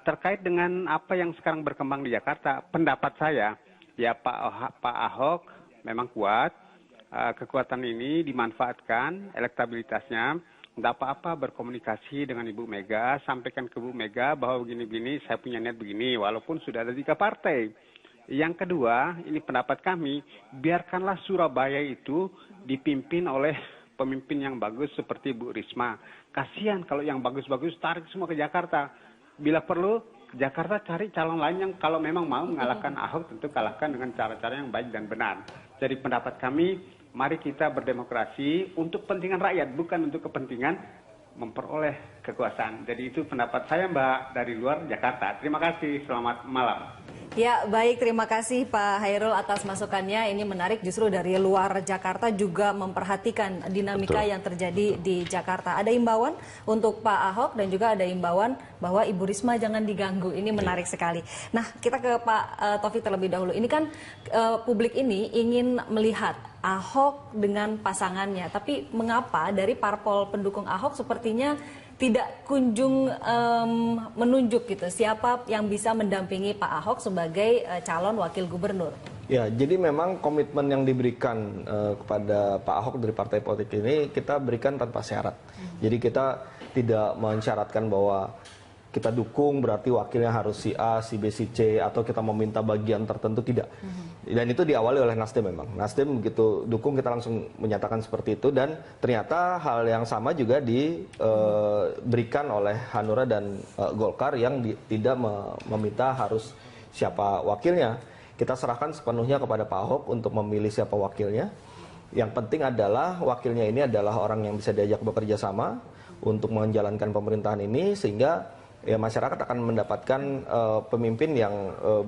[SPEAKER 8] Terkait dengan apa yang sekarang berkembang di Jakarta, pendapat saya, ya Pak Ahok memang kuat, kekuatan ini dimanfaatkan, elektabilitasnya, tidak apa-apa berkomunikasi dengan Ibu Mega, sampaikan ke Bu Mega bahwa begini-begini, saya punya niat begini, walaupun sudah ada 3 partai. Yang kedua, ini pendapat kami, biarkanlah Surabaya itu dipimpin oleh pemimpin yang bagus seperti Bu Risma. Kasihan kalau yang bagus-bagus tarik semua ke Jakarta. Bila perlu, Jakarta cari calon lain yang kalau memang mau mengalahkan Ahok, tentu kalahkan dengan cara-cara yang baik dan benar. Jadi pendapat kami, mari kita berdemokrasi untuk kepentingan rakyat, bukan untuk kepentingan memperoleh kekuasaan. Jadi itu pendapat saya Mbak dari luar Jakarta. Terima kasih, selamat malam.
[SPEAKER 1] Ya, baik, terima kasih Pak Hairul atas masukannya. Ini menarik, justru dari luar Jakarta juga memperhatikan dinamika yang terjadi di Jakarta. Ada imbauan untuk Pak Ahok dan juga ada imbauan bahwa Ibu Risma jangan diganggu. Ini menarik sekali. Nah, kita ke Pak Taufik terlebih dahulu. Ini kan publik ini ingin melihat Ahok dengan pasangannya. Tapi mengapa dari parpol pendukung Ahok sepertinya tidak kunjung menunjuk gitu siapa yang bisa mendampingi Pak Ahok sebagai calon wakil gubernur?
[SPEAKER 3] Ya, jadi memang komitmen yang diberikan kepada Pak Ahok dari partai politik ini kita berikan tanpa syarat. Jadi kita tidak mensyaratkan bahwa kita dukung berarti wakilnya harus si A, si B, si C, atau kita meminta bagian tertentu, tidak. Dan itu diawali oleh Nasdem memang. Nasdem begitu dukung kita langsung menyatakan seperti itu, dan ternyata hal yang sama juga diberikan oleh Hanura dan Golkar yang tidak meminta harus siapa wakilnya. Kita serahkan sepenuhnya kepada Pak Ahok untuk memilih siapa wakilnya. Yang penting adalah wakilnya ini adalah orang yang bisa diajak bekerja sama untuk menjalankan pemerintahan ini, sehingga ya masyarakat akan mendapatkan pemimpin yang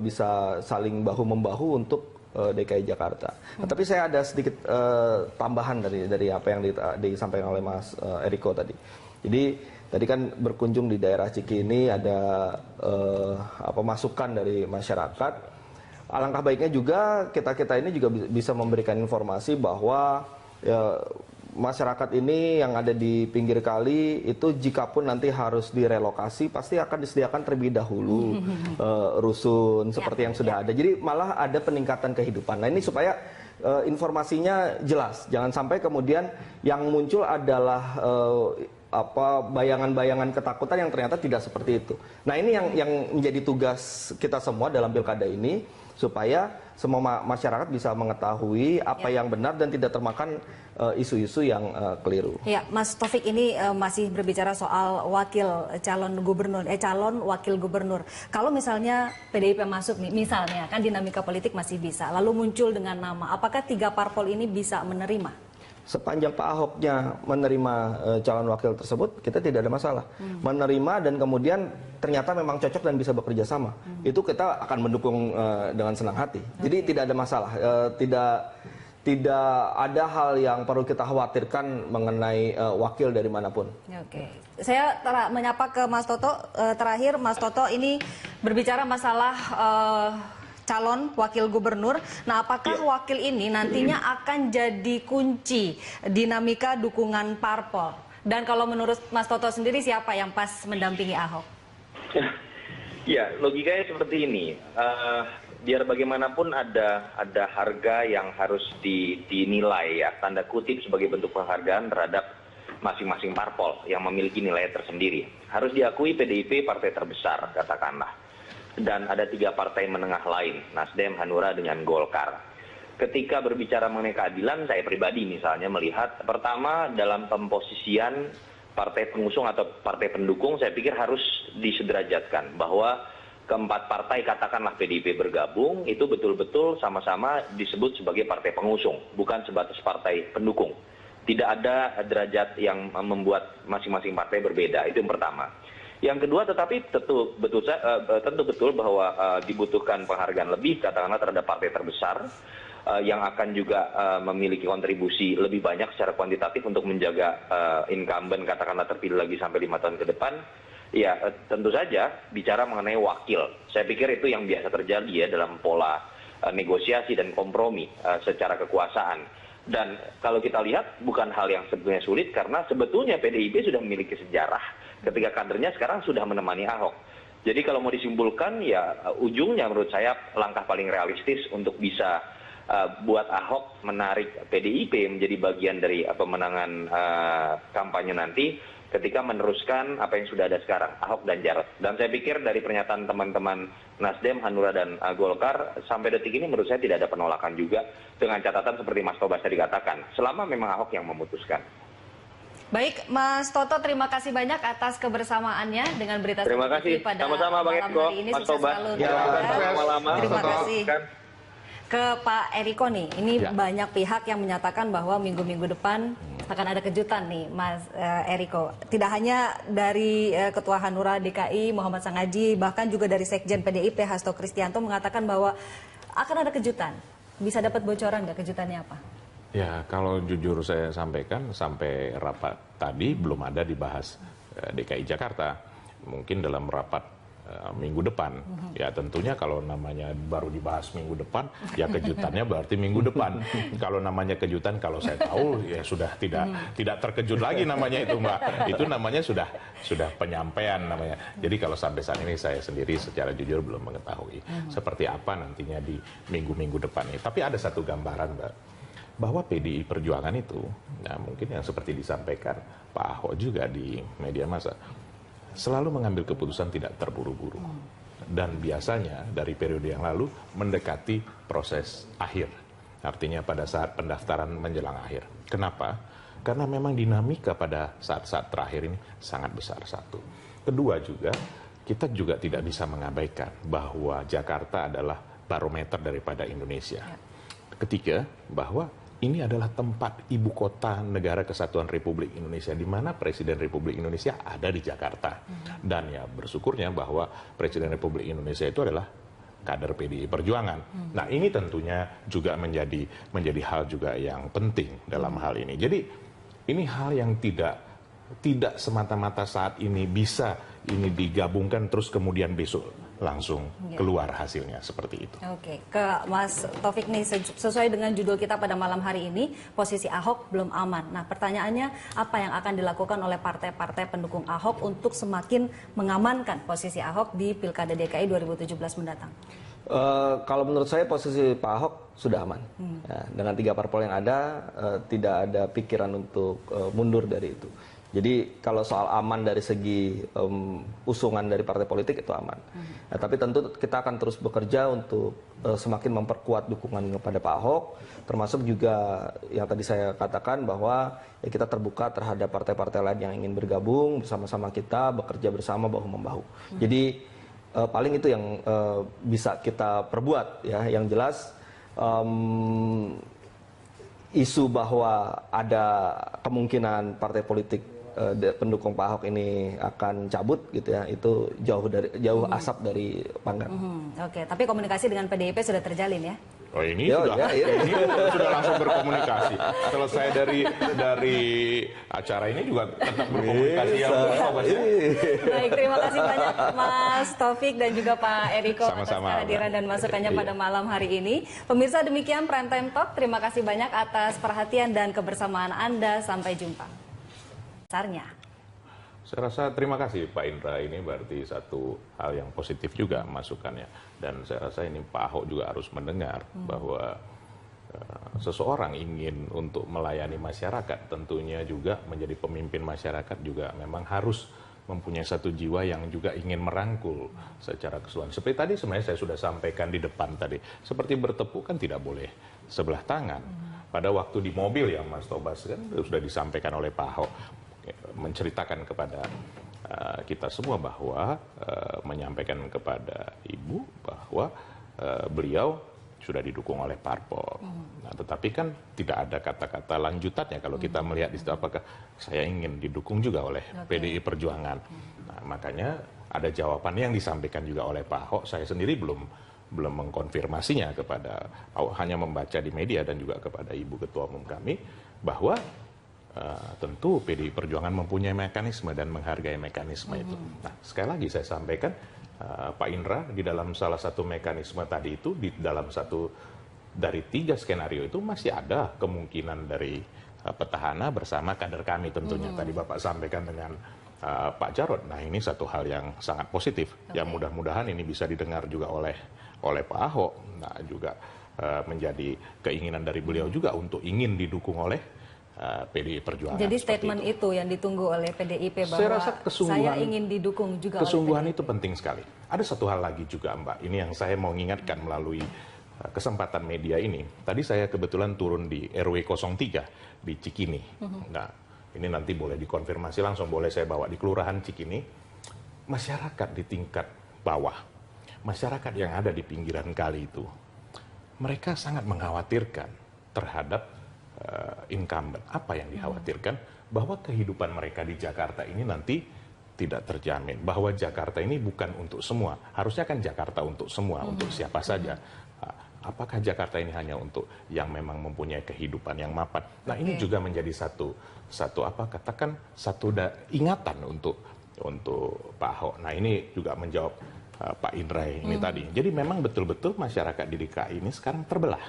[SPEAKER 3] bisa saling bahu-membahu untuk DKI Jakarta. Tapi saya ada sedikit tambahan dari apa yang disampaikan oleh Mas Eriko tadi. Jadi tadi kan berkunjung di daerah Ciki ini ada masukan dari masyarakat. Alangkah baiknya juga kita ini juga bisa memberikan informasi bahwa masyarakat ini yang ada di pinggir kali itu jikapun nanti harus direlokasi pasti akan disediakan terlebih dahulu rusun seperti yang sudah ada. Jadi malah ada peningkatan kehidupan. Nah ini supaya informasinya jelas, jangan sampai kemudian yang muncul adalah bayangan-bayangan ketakutan yang ternyata tidak seperti itu. Nah ini yang menjadi tugas kita semua dalam pilkada ini, supaya semua masyarakat bisa mengetahui apa yang benar dan tidak termakan isu-isu yang keliru.
[SPEAKER 1] Ya, Mas Taufik, ini masih berbicara soal calon wakil gubernur. Kalau misalnya PDIP masuk nih, misalnya kan dinamika politik masih bisa, lalu muncul dengan nama, apakah 3 parpol ini bisa menerima?
[SPEAKER 3] Sepanjang Pak Ahoknya menerima calon wakil tersebut, kita tidak ada masalah. Menerima dan kemudian ternyata memang cocok dan bisa bekerja sama, itu kita akan mendukung dengan senang hati. Jadi tidak ada masalah, tidak ada hal yang perlu kita khawatirkan mengenai wakil dari manapun.
[SPEAKER 1] Oke, saya menyapa ke Mas Toto. Terakhir, Mas Toto, ini berbicara masalah calon wakil gubernur. Nah, apakah wakil ini nantinya akan jadi kunci dinamika dukungan parpol? Dan kalau menurut Mas Toto sendiri, siapa yang pas mendampingi Ahok?
[SPEAKER 6] Ya, logikanya seperti ini. Biar bagaimanapun ada harga yang harus dinilai, ya, tanda kutip sebagai bentuk penghargaan terhadap masing-masing parpol yang memiliki nilai tersendiri. Harus diakui PDIP partai terbesar, katakanlah. Dan ada 3 partai menengah lain, Nasdem, Hanura, dengan Golkar. Ketika berbicara mengenai keadilan, saya pribadi misalnya melihat, pertama dalam pemposisian partai pengusung atau partai pendukung, saya pikir harus disederajatkan bahwa keempat partai, katakanlah PDIP bergabung, itu betul-betul sama-sama disebut sebagai partai pengusung, bukan sebatas partai pendukung. Tidak ada derajat yang membuat masing-masing partai berbeda, itu yang pertama. Yang kedua, tetapi tentu betul bahwa dibutuhkan penghargaan lebih, katakanlah terhadap partai terbesar yang akan juga memiliki kontribusi lebih banyak secara kuantitatif untuk menjaga incumbent, katakanlah terpilih lagi sampai 5 tahun ke depan. Ya, tentu saja bicara mengenai wakil. Saya pikir itu yang biasa terjadi ya dalam pola negosiasi dan kompromi secara kekuasaan. Dan kalau kita lihat bukan hal yang sebetulnya sulit, karena sebetulnya PDIP sudah memiliki sejarah ketika kadernya sekarang sudah menemani Ahok. Jadi kalau mau disimpulkan, ya ujungnya menurut saya langkah paling realistis untuk bisa buat Ahok menarik PDIP menjadi bagian dari pemenangan kampanye nanti, ketika meneruskan apa yang sudah ada sekarang, Ahok dan Jarot. Dan saya pikir dari pernyataan teman-teman Nasdem, Hanura, dan Golkar, sampai detik ini menurut saya tidak ada penolakan juga, dengan catatan seperti Mas Tobas tadi katakan, selama memang Ahok yang memutuskan.
[SPEAKER 1] Baik, Mas Toto, terima kasih banyak atas kebersamaannya dengan Berita
[SPEAKER 6] Terima kasih.
[SPEAKER 1] pada
[SPEAKER 6] Sama-sama, Bang
[SPEAKER 1] malam
[SPEAKER 6] Eriko,
[SPEAKER 1] hari ini.
[SPEAKER 6] Mas
[SPEAKER 1] Sukses
[SPEAKER 6] Tobas.
[SPEAKER 1] selalu.
[SPEAKER 6] Terima
[SPEAKER 1] kasih. Ke Pak Eriko nih, ini banyak pihak yang menyatakan bahwa minggu-minggu depan akan ada kejutan nih, Mas Eriko. Tidak hanya dari Ketua Hanura DKI Muhammad Sangaji, bahkan juga dari Sekjen PDIP Hasto Kristianto mengatakan bahwa akan ada kejutan. Bisa dapat bocoran nggak kejutannya apa?
[SPEAKER 2] Ya, kalau jujur saya sampaikan, sampai rapat tadi belum ada dibahas DKI Jakarta. Mungkin dalam rapat minggu depan. Ya tentunya kalau namanya baru dibahas minggu depan, ya kejutannya berarti minggu depan. Kalau namanya kejutan, kalau saya tahu ya sudah tidak terkejut lagi namanya itu, Mbak. Itu namanya sudah penyampaian namanya. Jadi kalau sampai saat ini saya sendiri secara jujur belum mengetahui seperti apa nantinya di minggu-minggu depan ini. Tapi ada satu gambaran, Mbak, bahwa PDI Perjuangan itu, nah mungkin yang seperti disampaikan Pak Ahok juga di media massa, selalu mengambil keputusan tidak terburu-buru. Dan biasanya dari periode yang lalu mendekati proses akhir. Artinya pada saat pendaftaran menjelang akhir. Kenapa? Karena memang dinamika pada saat-saat terakhir ini sangat besar, satu. Kedua juga, kita juga tidak bisa mengabaikan bahwa Jakarta adalah barometer daripada Indonesia. Ketiga, bahwa ini adalah tempat ibu kota negara kesatuan Republik Indonesia, di mana Presiden Republik Indonesia ada di Jakarta. Dan ya bersyukurnya bahwa Presiden Republik Indonesia itu adalah kader PDI Perjuangan. Nah ini tentunya juga menjadi hal juga yang penting dalam hal ini. Jadi ini hal yang tidak semata-mata saat ini bisa ini digabungkan terus kemudian besok langsung keluar hasilnya seperti itu.
[SPEAKER 1] Oke, ke Mas Taufik nih, sesuai dengan judul kita pada malam hari ini, posisi Ahok belum aman. Nah pertanyaannya, apa yang akan dilakukan oleh partai-partai pendukung Ahok untuk semakin mengamankan posisi Ahok di Pilkada DKI 2017 mendatang?
[SPEAKER 3] Kalau menurut saya posisi Pak Ahok sudah aman. Ya, dengan 3 parpol yang ada, tidak ada pikiran untuk mundur dari itu. Jadi kalau soal aman dari segi usungan dari partai politik itu aman. Nah, tapi tentu kita akan terus bekerja untuk semakin memperkuat dukungan kepada Pak Ahok, termasuk juga yang tadi saya katakan bahwa ya kita terbuka terhadap partai-partai lain yang ingin bergabung bersama-sama kita, bekerja bersama bahu-membahu. Jadi paling itu yang bisa kita perbuat ya. Yang jelas isu bahwa ada kemungkinan partai politik pendukung Pak Ahok ini akan cabut gitu ya, itu jauh asap dari panggang.
[SPEAKER 1] Oke, tapi komunikasi dengan PDIP sudah terjalin ya?
[SPEAKER 2] Oh ini sudah langsung berkomunikasi. Selesai dari acara ini juga tetap berkomunikasi yang
[SPEAKER 1] Baik, terima kasih banyak Mas Taufik dan juga Pak Eriko atas kehadiran dan masukannya pada malam hari ini. Pemirsa, demikian Prime Time Talk. Terima kasih banyak atas perhatian dan kebersamaan Anda. Sampai jumpa.
[SPEAKER 2] Saya rasa terima kasih Pak Indra, ini berarti satu hal yang positif juga masukannya. Dan saya rasa ini Pak Ahok juga harus mendengar bahwa seseorang ingin untuk melayani masyarakat, tentunya juga menjadi pemimpin masyarakat juga memang harus mempunyai satu jiwa yang juga ingin merangkul secara keseluruhan. Seperti tadi sebenarnya saya sudah sampaikan di depan tadi, seperti bertepuk kan tidak boleh sebelah tangan. Pada waktu di mobil yang Mas Tobas kan sudah disampaikan oleh Pak Ahok, menceritakan kepada kita semua bahwa menyampaikan kepada Ibu bahwa beliau sudah didukung oleh parpol. Nah, tetapi kan tidak ada kata-kata lanjutannya kalau kita melihat di situ apakah saya ingin didukung juga oleh PDI Perjuangan. Nah, makanya ada jawaban yang disampaikan juga oleh Pak Ahok. Saya sendiri belum mengkonfirmasinya kepada Ahok, hanya membaca di media dan juga kepada Ibu Ketua Umum kami bahwa tentu PDI Perjuangan mempunyai mekanisme dan menghargai mekanisme itu. Nah, sekali lagi saya sampaikan, Pak Indra, di dalam salah satu mekanisme tadi itu, di dalam satu dari 3 skenario itu masih ada kemungkinan dari petahana bersama kader kami tentunya. Tadi Bapak sampaikan dengan Pak Jarod. Nah, ini satu hal yang sangat positif. Yang mudah-mudahan ini bisa didengar juga oleh Pak Ahok. Nah, juga menjadi keinginan dari beliau juga untuk ingin didukung oleh PDI Perjuangan.
[SPEAKER 1] Jadi statement itu yang ditunggu oleh PDIP bahwa
[SPEAKER 2] saya rasa
[SPEAKER 1] saya ingin didukung juga
[SPEAKER 2] kesungguhan
[SPEAKER 1] oleh PDIP.
[SPEAKER 2] itu penting sekali. Ada satu hal lagi juga Mbak, ini yang saya mau ingatkan melalui kesempatan media ini. Tadi saya kebetulan turun di RW 03 di Cikini. Nah, ini nanti boleh dikonfirmasi langsung, boleh saya bawa di Kelurahan Cikini. Masyarakat di tingkat bawah, masyarakat yang ada di pinggiran kali itu, mereka sangat mengkhawatirkan terhadap incumbent. Apa yang dikhawatirkan? Bahwa kehidupan mereka di Jakarta ini nanti tidak terjamin. Bahwa Jakarta ini bukan untuk semua. Harusnya kan Jakarta untuk semua, untuk siapa saja. Apakah Jakarta ini hanya untuk yang memang mempunyai kehidupan yang mapan? Nah, ini juga menjadi satu ingatan untuk untuk Pak Ahok. Nah ini juga menjawab Pak Indra ini tadi. Jadi memang betul-betul masyarakat di DKI ini sekarang terbelah.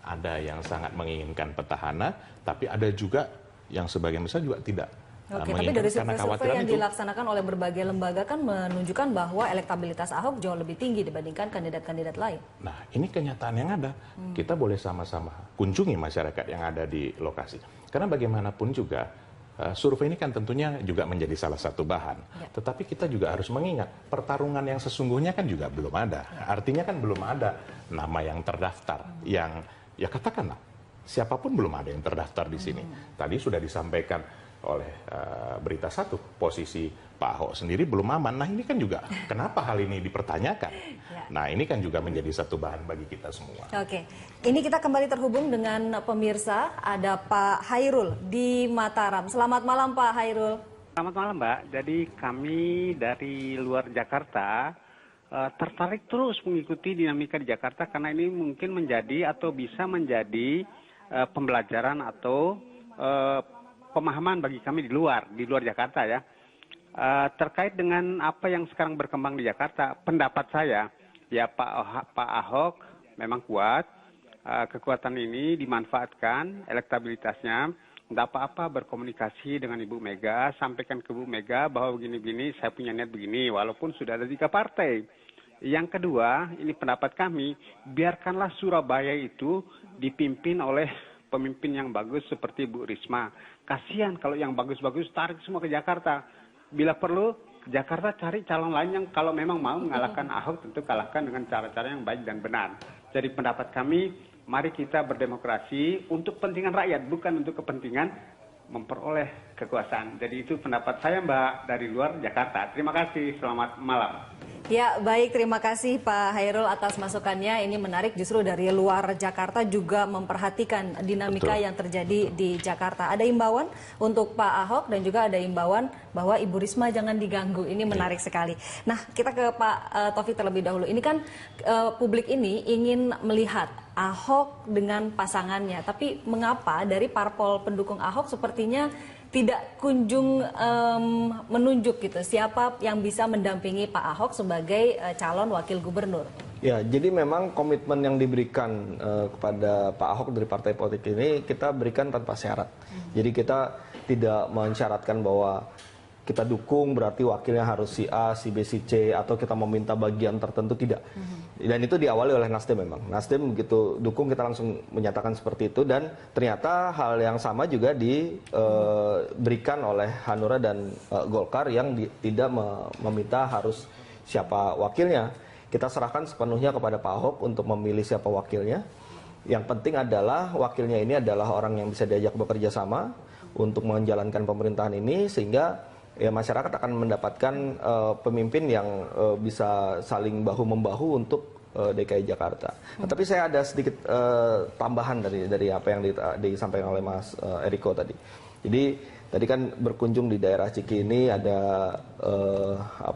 [SPEAKER 2] Ada yang sangat menginginkan petahana, tapi ada juga yang sebagian besar juga tidak.
[SPEAKER 1] Oke, tapi dari survei yang dilaksanakan oleh berbagai lembaga kan menunjukkan bahwa elektabilitas Ahok jauh lebih tinggi dibandingkan kandidat-kandidat lain.
[SPEAKER 2] Nah, ini kenyataan yang ada. Kita boleh sama-sama kunjungi masyarakat yang ada di lokasi. Karena bagaimanapun juga, survei ini kan tentunya juga menjadi salah satu bahan. Ya. Tetapi kita juga harus mengingat, pertarungan yang sesungguhnya kan juga belum ada. Artinya kan belum ada nama yang terdaftar. Yang, ya katakanlah, siapapun belum ada yang terdaftar di sini. Tadi sudah disampaikan oleh Berita Satu, posisi Pak Ahok sendiri belum aman. Nah ini kan juga kenapa hal ini dipertanyakan. Nah ini kan juga menjadi satu bahan bagi kita semua.
[SPEAKER 1] Oke, ini kita kembali terhubung dengan pemirsa, ada Pak Hairul di Mataram. Selamat malam Pak Hairul.
[SPEAKER 8] Selamat malam Mbak, jadi kami dari luar Jakarta tertarik terus mengikuti dinamika di Jakarta karena ini mungkin menjadi atau bisa menjadi pembelajaran atau pemahaman bagi kami di luar Jakarta ya. Terkait dengan apa yang sekarang berkembang di Jakarta, pendapat saya, ya Pak Ahok memang kuat, kekuatan ini dimanfaatkan, elektabilitasnya, tidak apa-apa berkomunikasi dengan Ibu Mega, sampaikan ke Ibu Mega bahwa begini-begini, saya punya niat begini, walaupun sudah ada 3 partai. Yang kedua, ini pendapat kami, biarkanlah Surabaya itu dipimpin oleh pemimpin yang bagus seperti Bu Risma. Kasihan kalau yang bagus-bagus tarik semua ke Jakarta. Bila perlu, Jakarta cari calon lain yang kalau memang mau mengalahkan Ahok, tentu kalahkan dengan cara-cara yang baik dan benar. Jadi pendapat kami, mari kita berdemokrasi untuk kepentingan rakyat, bukan untuk kepentingan memperoleh kekuasaan. Jadi itu pendapat saya Mbak dari luar Jakarta. Terima kasih, selamat malam.
[SPEAKER 1] Ya, baik, terima kasih Pak Hairul atas masukannya. Ini menarik, justru dari luar Jakarta juga memperhatikan dinamika yang terjadi di Jakarta. Ada imbauan untuk Pak Ahok dan juga ada imbauan bahwa Ibu Risma jangan diganggu. Ini menarik sekali. Nah, kita ke Pak Taufik terlebih dahulu. Ini kan publik ini ingin melihat Ahok dengan pasangannya. Tapi mengapa dari parpol pendukung Ahok sepertinya tidak kunjung menunjuk gitu siapa yang bisa mendampingi Pak Ahok sebagai calon wakil gubernur.
[SPEAKER 3] Ya, jadi memang komitmen yang diberikan kepada Pak Ahok dari partai politik ini kita berikan tanpa syarat. Jadi kita tidak mensyaratkan bahwa kita dukung berarti wakilnya harus si A, si B, si C, atau kita meminta bagian tertentu, tidak. Dan itu diawali oleh Nasdem memang. Nasdem begitu dukung kita langsung menyatakan seperti itu, dan ternyata hal yang sama juga diberikan oleh Hanura dan Golkar yang tidak meminta harus siapa wakilnya. Kita serahkan sepenuhnya kepada Pak Ahok untuk memilih siapa wakilnya. Yang penting adalah wakilnya ini adalah orang yang bisa diajak bekerja sama untuk menjalankan pemerintahan ini, sehingga ya masyarakat akan mendapatkan pemimpin yang bisa saling bahu-membahu untuk DKI Jakarta. Nah, tapi saya ada sedikit tambahan dari apa yang disampaikan oleh Mas Eriko tadi. Jadi tadi kan berkunjung di daerah Ciki ini ada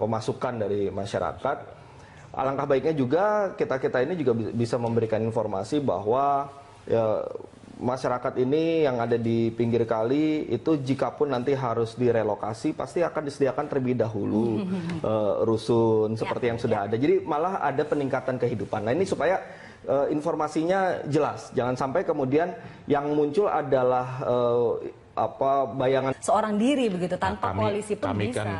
[SPEAKER 3] masukan dari masyarakat. Alangkah baiknya juga kita ini juga bisa memberikan informasi bahwa ya, masyarakat ini yang ada di pinggir kali itu jikapun nanti harus direlokasi pasti akan disediakan terlebih dahulu rusun seperti yang sudah ada. Jadi malah ada peningkatan kehidupan. Nah ini supaya informasinya jelas, jangan sampai kemudian yang muncul adalah bayangan
[SPEAKER 1] seorang diri begitu tanpa koalisi pun
[SPEAKER 2] kami
[SPEAKER 1] bisa.
[SPEAKER 2] Kan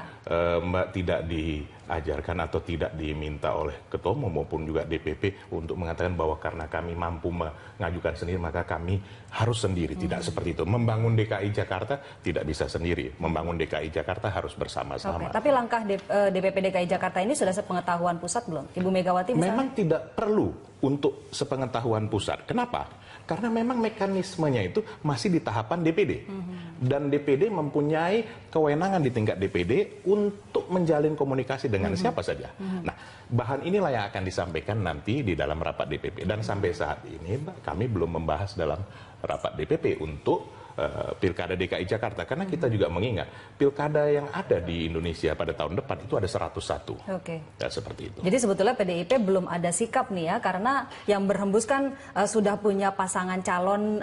[SPEAKER 2] Mbak tidak diajarkan atau tidak diminta oleh Ketua Umum maupun juga DPP untuk mengatakan bahwa karena kami mampu mengajukan sendiri maka kami harus sendiri. Tidak seperti itu. Membangun DKI Jakarta tidak bisa sendiri. Membangun DKI Jakarta harus bersama-sama.
[SPEAKER 1] Tapi langkah DPP DKI Jakarta ini sudah sepengetahuan pusat belum? Ibu Megawati misalnya?
[SPEAKER 2] Memang tidak perlu untuk sepengetahuan pusat. Kenapa? Karena memang mekanismenya itu masih di tahapan DPD. Dan DPD mempunyai kewenangan di tingkat DPD untuk menjalin komunikasi dengan siapa saja. Nah, bahan inilah yang akan disampaikan nanti di dalam rapat DPP. Dan sampai saat ini kami belum membahas dalam rapat DPP untuk Pilkada DKI Jakarta, karena kita juga mengingat pilkada yang ada di Indonesia pada tahun depan itu ada 101.
[SPEAKER 1] Oke.
[SPEAKER 2] Ya, seperti itu.
[SPEAKER 1] Jadi sebetulnya PDIP belum ada sikap nih ya, karena yang berhembus kan sudah punya pasangan calon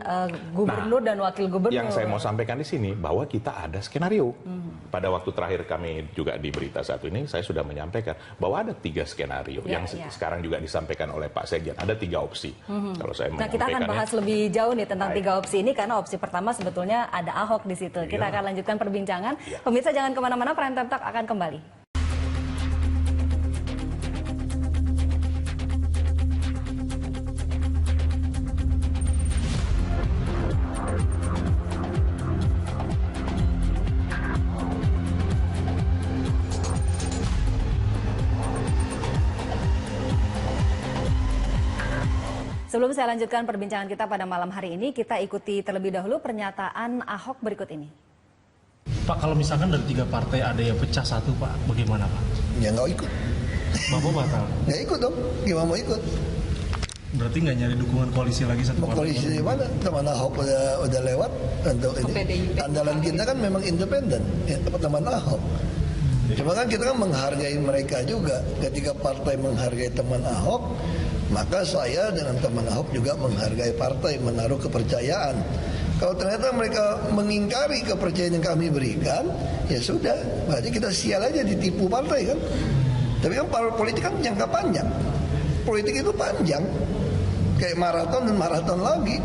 [SPEAKER 1] gubernur dan wakil gubernur.
[SPEAKER 2] Yang saya mau sampaikan di sini bahwa kita ada skenario. Pada waktu terakhir kami juga di Berita Satu ini, saya sudah menyampaikan bahwa ada 3 skenario yang sekarang juga disampaikan oleh Pak Sekjen. Ada 3 opsi. Kalau saya
[SPEAKER 1] Nah, kita akan bahas lebih jauh nih tentang 3 opsi ini, karena opsi pertama sebetulnya ada Ahok di situ. Kita akan lanjutkan perbincangan. Pemirsa jangan kemana-mana, Prime Time Talk akan kembali. Sebelum saya lanjutkan perbincangan kita pada malam hari ini, kita ikuti terlebih dahulu pernyataan Ahok berikut ini.
[SPEAKER 4] Pak, kalau misalkan dari 3 partai ada yang pecah satu, Pak, bagaimana, Pak?
[SPEAKER 5] Ya nggak ikut.
[SPEAKER 4] Bapak batal?
[SPEAKER 5] Nggak ikut dong. Gimana mau ikut?
[SPEAKER 4] Berarti nggak nyari dukungan koalisi lagi satu
[SPEAKER 5] Mau
[SPEAKER 4] partai?
[SPEAKER 5] koalisi di mana? Teman Ahok udah lewat untuk ini. Andalan kita kan memang independen, teman Ahok. Cuma kan kita kan menghargai mereka juga. Ketika partai menghargai teman Ahok, maka saya dengan teman Ahok juga menghargai partai, menaruh kepercayaan. Kalau ternyata mereka mengingkari kepercayaan yang kami berikan, ya sudah, berarti kita sial aja ditipu partai kan. Tapi kan politik kan jangka panjang. Politik itu panjang, kayak maraton dan maraton lagi.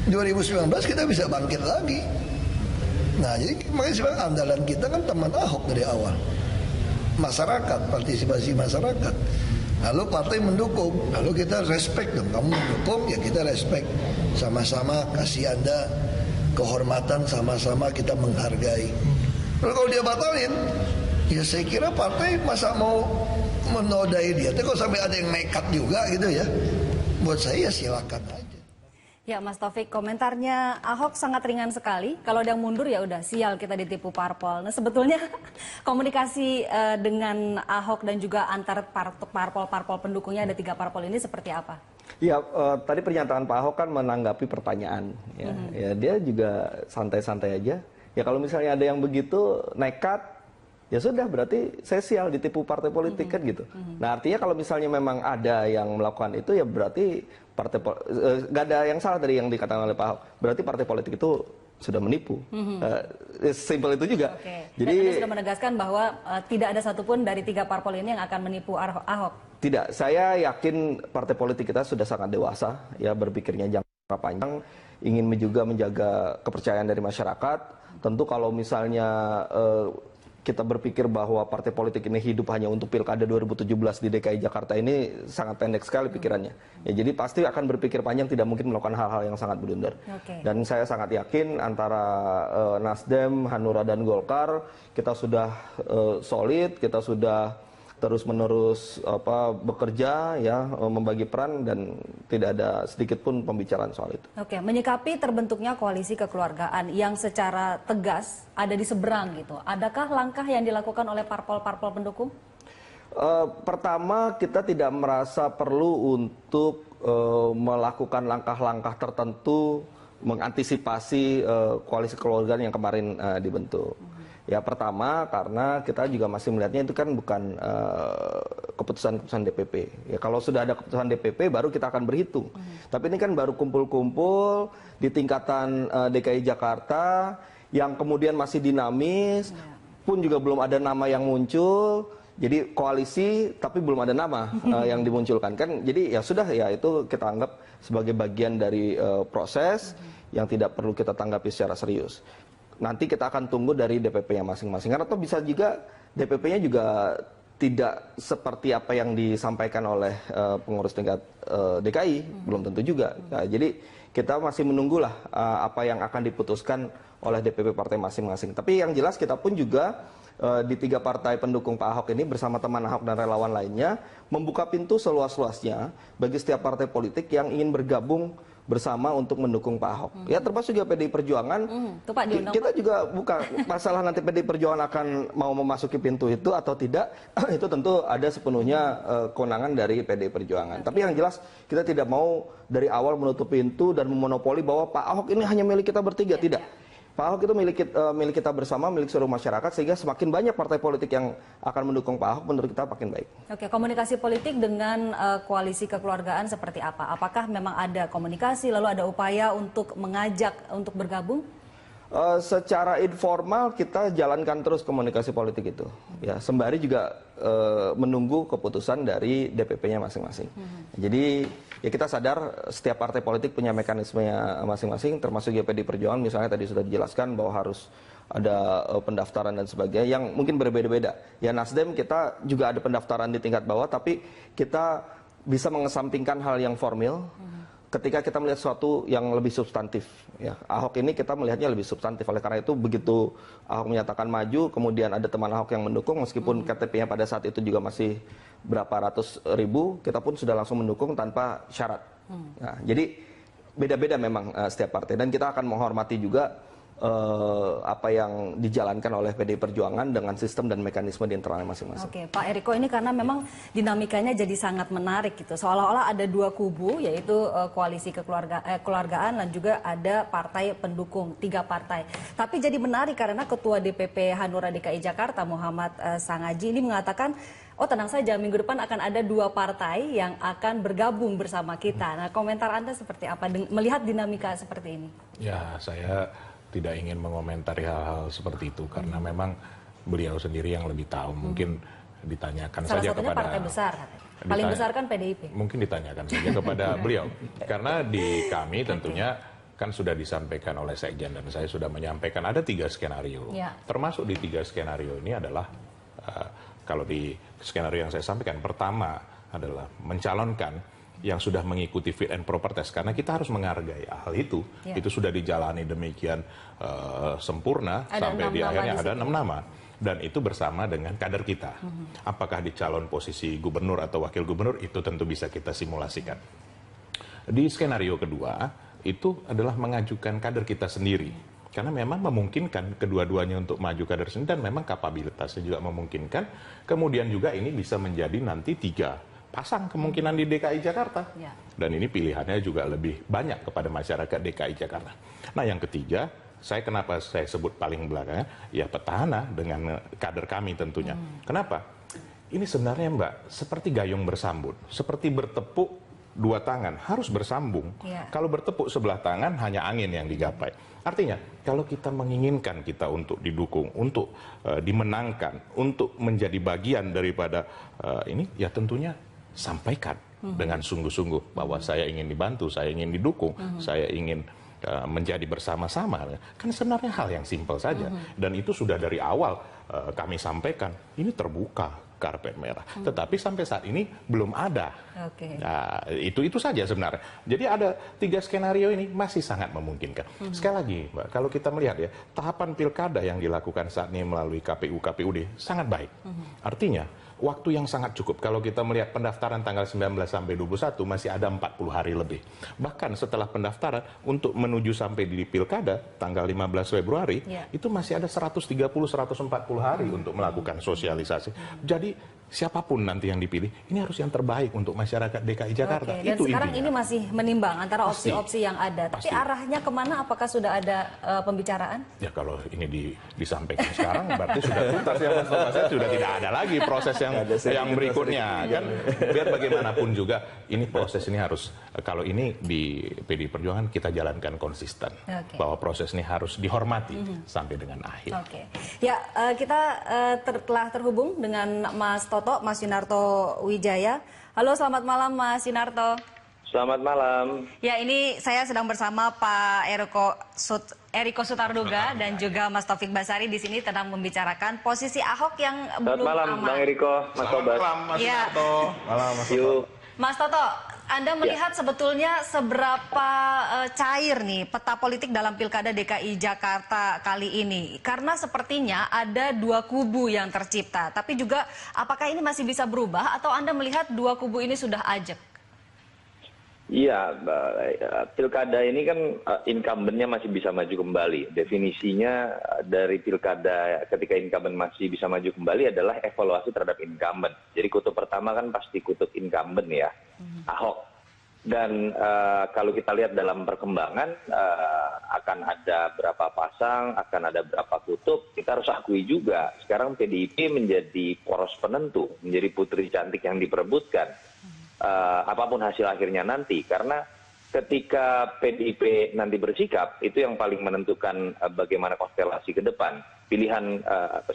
[SPEAKER 5] 2019 kita bisa bangkit lagi. Nah, jadi makanya sebenarnya andalan kita kan teman Ahok dari awal. Masyarakat, partisipasi masyarakat. Lalu partai mendukung, lalu kita respect dong. Kamu mendukung, ya kita respect. Sama-sama kasih Anda kehormatan, sama-sama kita menghargai. Lalu kalau dia batalin, ya saya kira partai masa mau menodai dia. Tapi kalau sampai ada yang nekat juga gitu ya, buat saya ya silakan aja.
[SPEAKER 1] Ya, Mas Taufik, komentarnya Ahok sangat ringan sekali. Kalau ada yang mundur ya udah sial kita ditipu parpol. Nah, sebetulnya komunikasi dengan Ahok dan juga antar parpol pendukungnya, ada 3 parpol ini seperti apa?
[SPEAKER 3] Ya, tadi pernyataan Pak Ahok kan menanggapi pertanyaan. Ya, ya dia juga santai-santai aja. Ya kalau misalnya ada yang begitu nekat, ya sudah berarti saya sial ditipu partai politik kan gitu. Nah artinya kalau misalnya memang ada yang melakukan itu ya berarti gak ada yang salah dari yang dikatakan oleh Pak Ahok. Berarti partai politik itu sudah menipu. Simpel itu juga.
[SPEAKER 1] Jadi Anda sudah menegaskan bahwa tidak ada satupun dari 3 parpol ini yang akan menipu Ahok.
[SPEAKER 3] Tidak, saya yakin partai politik kita sudah sangat dewasa ya berpikirnya jangka panjang, ingin juga menjaga kepercayaan dari masyarakat. Tentu kalau misalnya kita berpikir bahwa partai politik ini hidup hanya untuk pilkada 2017 di DKI Jakarta ini sangat pendek sekali pikirannya. Ya, jadi pasti akan berpikir panjang, tidak mungkin melakukan hal-hal yang sangat blunder. Dan saya sangat yakin antara Nasdem, Hanura dan Golkar kita sudah solid, kita sudah terus-menerus bekerja ya, membagi peran dan tidak ada sedikit pun pembicaraan soal itu.
[SPEAKER 1] Oke, menyikapi terbentuknya koalisi kekeluargaan yang secara tegas ada di seberang gitu. Adakah langkah yang dilakukan oleh parpol-parpol pendukung?
[SPEAKER 3] Pertama, kita tidak merasa perlu untuk melakukan langkah-langkah tertentu mengantisipasi koalisi kekeluargaan yang kemarin dibentuk. Ya pertama karena kita juga masih melihatnya itu kan bukan keputusan DPP. Ya kalau sudah ada keputusan DPP baru kita akan berhitung. Tapi ini kan baru kumpul-kumpul di tingkatan DKI Jakarta yang kemudian masih dinamis, pun juga belum ada nama yang muncul. Jadi koalisi tapi belum ada nama yang dimunculkan kan. Jadi ya sudah ya itu kita anggap sebagai bagian dari proses yang tidak perlu kita tanggapi secara serius. Nanti kita akan tunggu dari DPP-nya masing-masing. Karena atau bisa juga DPP-nya juga tidak seperti apa yang disampaikan oleh pengurus tingkat DKI, belum tentu juga. Nah, jadi kita masih menunggulah apa yang akan diputuskan oleh DPP partai masing-masing. Tapi yang jelas kita pun juga di 3 partai pendukung Pak Ahok ini bersama teman Ahok dan relawan lainnya membuka pintu seluas-luasnya bagi setiap partai politik yang ingin bergabung bersama untuk mendukung Pak Ahok. Ya termasuk juga PDI Perjuangan.
[SPEAKER 1] Itu Pak diundang,
[SPEAKER 3] Kita
[SPEAKER 1] Pak.
[SPEAKER 3] juga bukan masalah nanti PDI Perjuangan akan mau memasuki pintu itu atau tidak. Itu tentu ada sepenuhnya kewenangan dari PDI Perjuangan. Tapi yang jelas kita tidak mau dari awal menutup pintu dan memonopoli bahwa Pak Ahok ini hanya milik kita bertiga. Tidak. Pak Ahok itu milik kita bersama, milik seluruh masyarakat, sehingga semakin banyak partai politik yang akan mendukung Pak Ahok, menurut kita makin baik.
[SPEAKER 1] Oke, komunikasi politik dengan koalisi kekeluargaan seperti apa? Apakah memang ada komunikasi, lalu ada upaya untuk mengajak untuk bergabung?
[SPEAKER 3] Secara informal kita jalankan terus komunikasi politik itu, ya sembari juga menunggu keputusan dari DPP-nya masing-masing. Jadi ya kita sadar setiap partai politik punya mekanismenya masing-masing, termasuk PDI Perjuangan misalnya tadi sudah dijelaskan bahwa harus ada pendaftaran dan sebagainya yang mungkin berbeda-beda. Ya Nasdem kita juga ada pendaftaran di tingkat bawah, tapi kita bisa mengesampingkan hal yang formal. Ketika kita melihat sesuatu yang lebih substantif, ya Ahok ini kita melihatnya lebih substantif. Oleh karena itu begitu Ahok menyatakan maju, kemudian ada teman Ahok yang mendukung, meskipun KTP-nya pada saat itu juga masih berapa ratus ribu, kita pun sudah langsung mendukung tanpa syarat. Nah, jadi beda-beda memang setiap partai, dan kita akan menghormati juga apa yang dijalankan oleh PDI Perjuangan dengan sistem dan mekanisme di internalnya masing-masing.
[SPEAKER 1] Oke, Pak Eriko, ini karena memang dinamikanya jadi sangat menarik gitu. Seolah-olah ada dua kubu, yaitu koalisi kekeluargaan dan juga ada partai pendukung, 3 partai. Tapi jadi menarik karena Ketua DPP Hanura DKI Jakarta Muhammad Sangaji ini mengatakan, oh tenang saja, minggu depan akan ada 2 partai yang akan bergabung bersama kita. Nah, komentar Anda seperti apa melihat dinamika seperti ini?
[SPEAKER 2] Ya, saya tidak ingin mengomentari hal-hal seperti itu karena memang beliau sendiri yang lebih tahu. Mungkin ditanyakan saja kepada
[SPEAKER 1] partai besar, paling besar kan PDIP.
[SPEAKER 2] Mungkin ditanyakan saja kepada beliau karena di kami tentunya kan sudah disampaikan oleh Sekjen dan saya sudah menyampaikan ada 3 skenario. Termasuk di 3 skenario ini adalah kalau di skenario yang saya sampaikan, pertama adalah mencalonkan yang sudah mengikuti fit and proper test, karena kita harus menghargai hal itu. Itu sudah dijalani demikian sempurna sampai di akhirnya ada 6 nama. Dan itu bersama dengan kader kita. Apakah di calon posisi gubernur atau wakil gubernur, itu tentu bisa kita simulasikan. Di skenario kedua, itu adalah mengajukan kader kita sendiri. Karena memang memungkinkan kedua-duanya untuk maju kader sendiri, dan memang kapabilitasnya juga memungkinkan. Kemudian juga ini bisa menjadi nanti 3 pasang kemungkinan di DKI Jakarta. Dan ini pilihannya juga lebih banyak kepada masyarakat DKI Jakarta. Nah yang ketiga, kenapa saya sebut paling belakangnya, ya petahana dengan kader kami tentunya. Kenapa? Ini sebenarnya Mbak, seperti gayung bersambut, seperti bertepuk 2 tangan, harus bersambung. Kalau bertepuk sebelah tangan, hanya angin yang digapai. Artinya, kalau kita menginginkan kita untuk didukung, untuk dimenangkan, untuk menjadi bagian daripada ini, ya tentunya sampaikan dengan sungguh-sungguh bahwa saya ingin dibantu, saya ingin didukung, saya ingin menjadi bersama-sama. Kan sebenarnya hal yang simpel saja. Dan itu sudah dari awal kami sampaikan, ini terbuka karpet merah. Tetapi sampai saat ini belum ada. Nah, itu saja sebenarnya. Jadi ada 3 skenario ini masih sangat memungkinkan. Sekali lagi, Mbak, kalau kita melihat ya, tahapan pilkada yang dilakukan saat ini melalui KPU-KPUD sangat baik. Artinya, waktu yang sangat cukup. Kalau kita melihat pendaftaran tanggal 19 sampai 21 masih ada 40 hari lebih. Bahkan setelah pendaftaran untuk menuju sampai di pilkada tanggal 15 Februari itu masih ada 130-140 hari untuk melakukan sosialisasi. Jadi siapapun nanti yang dipilih, ini harus yang terbaik untuk masyarakat DKI Jakarta.
[SPEAKER 1] Dan
[SPEAKER 2] itu
[SPEAKER 1] sekarang
[SPEAKER 2] intinya.
[SPEAKER 1] ini masih menimbang antara opsi-opsi yang ada. Tapi arahnya kemana? Apakah sudah ada pembicaraan?
[SPEAKER 2] Ya kalau ini disampaikan sekarang berarti sudah tuntas ya Mas Thomas. Sudah tidak ada lagi proses yang berikutnya kan. Biar bagaimanapun juga ini proses ini harus, kalau ini di PDI Perjuangan kita jalankan konsisten. Bahwa proses ini harus dihormati sampai dengan akhir.
[SPEAKER 1] Ya, kita telah terhubung dengan Mas Toto, Mas Yunarto Wijaya. Halo, selamat malam Mas Yunarto.
[SPEAKER 6] Selamat malam.
[SPEAKER 1] Ya, ini saya sedang bersama Pak Eriko Sutarduga dan juga Mas Taufik Basari di sini sedang membicarakan posisi Ahok yang belum aman.
[SPEAKER 6] Selamat malam, Bang Eriko, Mas Tobas.
[SPEAKER 2] Selamat malam, Mas Yunarto. Malam, Mas Toto.
[SPEAKER 1] Mas Toto, Anda melihat sebetulnya seberapa cair nih peta politik dalam Pilkada DKI Jakarta kali ini? Karena sepertinya ada 2 kubu yang tercipta. Tapi juga apakah ini masih bisa berubah atau Anda melihat 2 kubu ini sudah ajak?
[SPEAKER 6] Iya, pilkada ini kan incumbent-nya masih bisa maju kembali. Definisinya dari pilkada ketika incumbent masih bisa maju kembali adalah evaluasi terhadap incumbent. Jadi kutub pertama kan pasti kutub incumbent ya, Ahok. Dan kalau kita lihat dalam perkembangan akan ada berapa pasang, akan ada berapa kutub, kita harus akui juga sekarang PDIP menjadi poros penentu, menjadi putri cantik yang diperebutkan. Apapun hasil akhirnya nanti, karena ketika PDIP nanti bersikap itu yang paling menentukan bagaimana konstelasi ke depan. Pilihan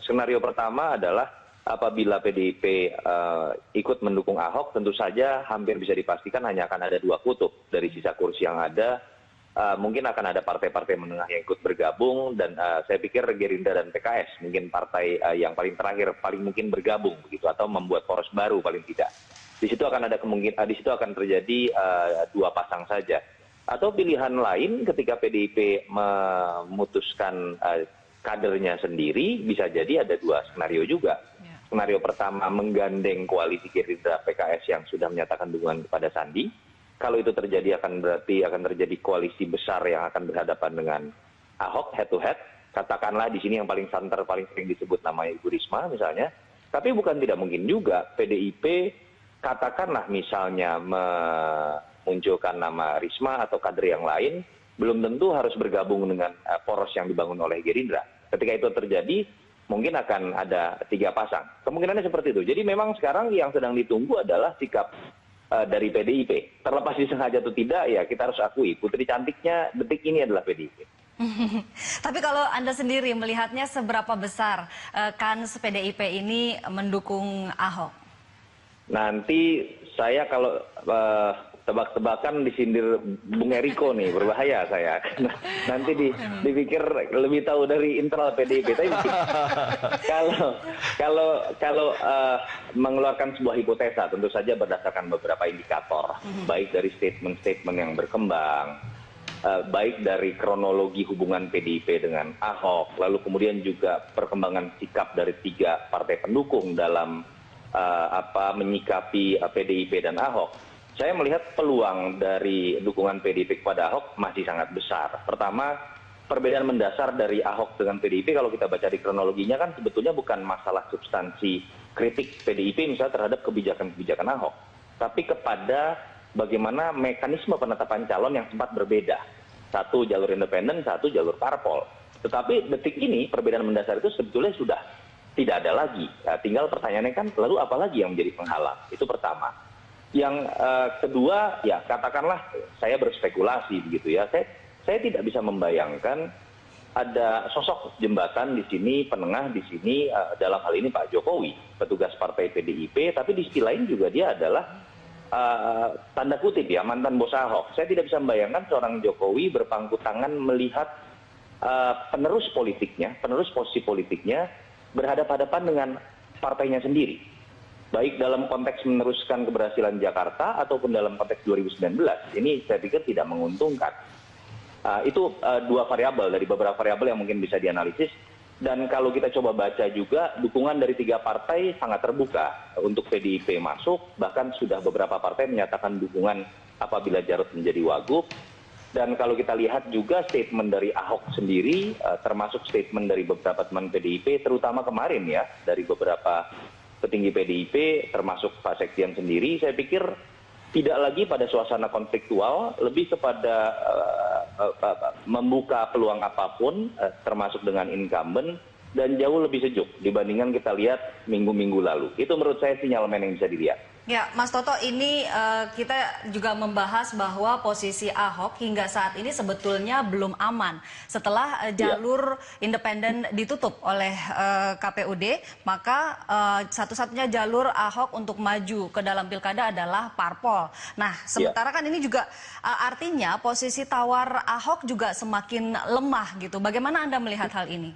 [SPEAKER 6] skenario pertama adalah apabila PDIP ikut mendukung Ahok, tentu saja hampir bisa dipastikan hanya akan ada 2 kutub dari sisa kursi yang ada. Mungkin akan ada partai-partai menengah yang ikut bergabung, dan saya pikir Gerindra dan PKS mungkin partai yang paling terakhir paling mungkin bergabung begitu, atau membuat poros baru paling tidak. Di situ akan ada kemungkinan, di situ akan terjadi 2 pasang saja. Atau pilihan lain ketika PDIP memutuskan kadernya sendiri, bisa jadi ada 2 skenario juga. Skenario pertama menggandeng koalisi Gerindra PKS yang sudah menyatakan dukungan kepada Sandi. Kalau itu terjadi berarti akan terjadi koalisi besar yang akan berhadapan dengan Ahok head to head. Katakanlah di sini yang paling santer, paling sering disebut namanya Ibu Risma misalnya. Tapi bukan tidak mungkin juga PDIP katakanlah misalnya memunculkan nama Risma atau kader yang lain, belum tentu harus bergabung dengan poros yang dibangun oleh Gerindra. Ketika itu terjadi, mungkin akan ada 3 pasang. Kemungkinannya seperti itu. Jadi memang sekarang yang sedang ditunggu adalah sikap dari PDIP. Terlepas disengaja atau tidak, ya kita harus akui, putri cantiknya detik ini adalah PDIP.
[SPEAKER 1] Tapi kalau Anda sendiri melihatnya seberapa besar kans PDIP ini mendukung Ahok?
[SPEAKER 6] Nanti saya kalau tebak-tebakan disindir Bung Eriko nih, berbahaya saya. Nanti dipikir lebih tahu dari internal PDIP. Tapi kalau mengeluarkan sebuah hipotesa, tentu saja berdasarkan beberapa indikator, baik dari statement-statement yang berkembang, baik dari kronologi hubungan PDIP dengan Ahok, lalu kemudian juga perkembangan sikap dari 3 partai pendukung dalam menyikapi PDIP dan Ahok. Saya melihat peluang dari dukungan PDIP kepada Ahok masih sangat besar. Pertama, perbedaan mendasar dari Ahok dengan PDIP kalau kita baca di kronologinya kan sebetulnya bukan masalah substansi kritik PDIP misalnya terhadap kebijakan-kebijakan Ahok, tapi kepada bagaimana mekanisme penetapan calon yang sempat berbeda. Satu jalur independen, satu jalur parpol. Tetapi detik ini perbedaan mendasar itu sebetulnya sudah tidak ada lagi. Tinggal pertanyaannya kan lalu apa lagi yang menjadi penghalang? Itu pertama. Yang kedua, ya katakanlah saya berspekulasi begitu ya. Saya tidak bisa membayangkan ada sosok jembatan di sini, penengah di sini, dalam hal ini Pak Jokowi, petugas partai PDIP, tapi di sisi lain juga dia adalah tanda kutip ya mantan bos Ahok. Saya tidak bisa membayangkan seorang Jokowi berpangku tangan melihat penerus politiknya, penerus posisi politiknya berhadapan-hadapan dengan partainya sendiri. Baik dalam konteks meneruskan keberhasilan Jakarta ataupun dalam konteks 2019. Ini saya pikir tidak menguntungkan. Itu 2 variabel dari beberapa variabel yang mungkin bisa dianalisis. Dan kalau kita coba baca juga, dukungan dari 3 partai sangat terbuka untuk PDIP masuk. Bahkan sudah beberapa partai menyatakan dukungan apabila Jarod menjadi wagub. Dan kalau kita lihat juga statement dari Ahok sendiri, termasuk statement dari beberapa teman PDIP, terutama kemarin ya, dari beberapa petinggi PDIP, termasuk Pak Sekjen sendiri, saya pikir tidak lagi pada suasana konfliktual, lebih kepada membuka peluang apapun, termasuk dengan incumbent, dan jauh lebih sejuk dibandingkan kita lihat minggu-minggu lalu. Itu menurut saya sinyalemen yang bisa dilihat.
[SPEAKER 1] Ya, Mas Toto, ini kita juga membahas bahwa posisi Ahok hingga saat ini sebetulnya belum aman. Setelah jalur independen ditutup oleh KPUD, maka satu-satunya jalur Ahok untuk maju ke dalam pilkada adalah parpol. Nah, sementara kan ini juga artinya posisi tawar Ahok juga semakin lemah gitu. Bagaimana Anda melihat hal ini?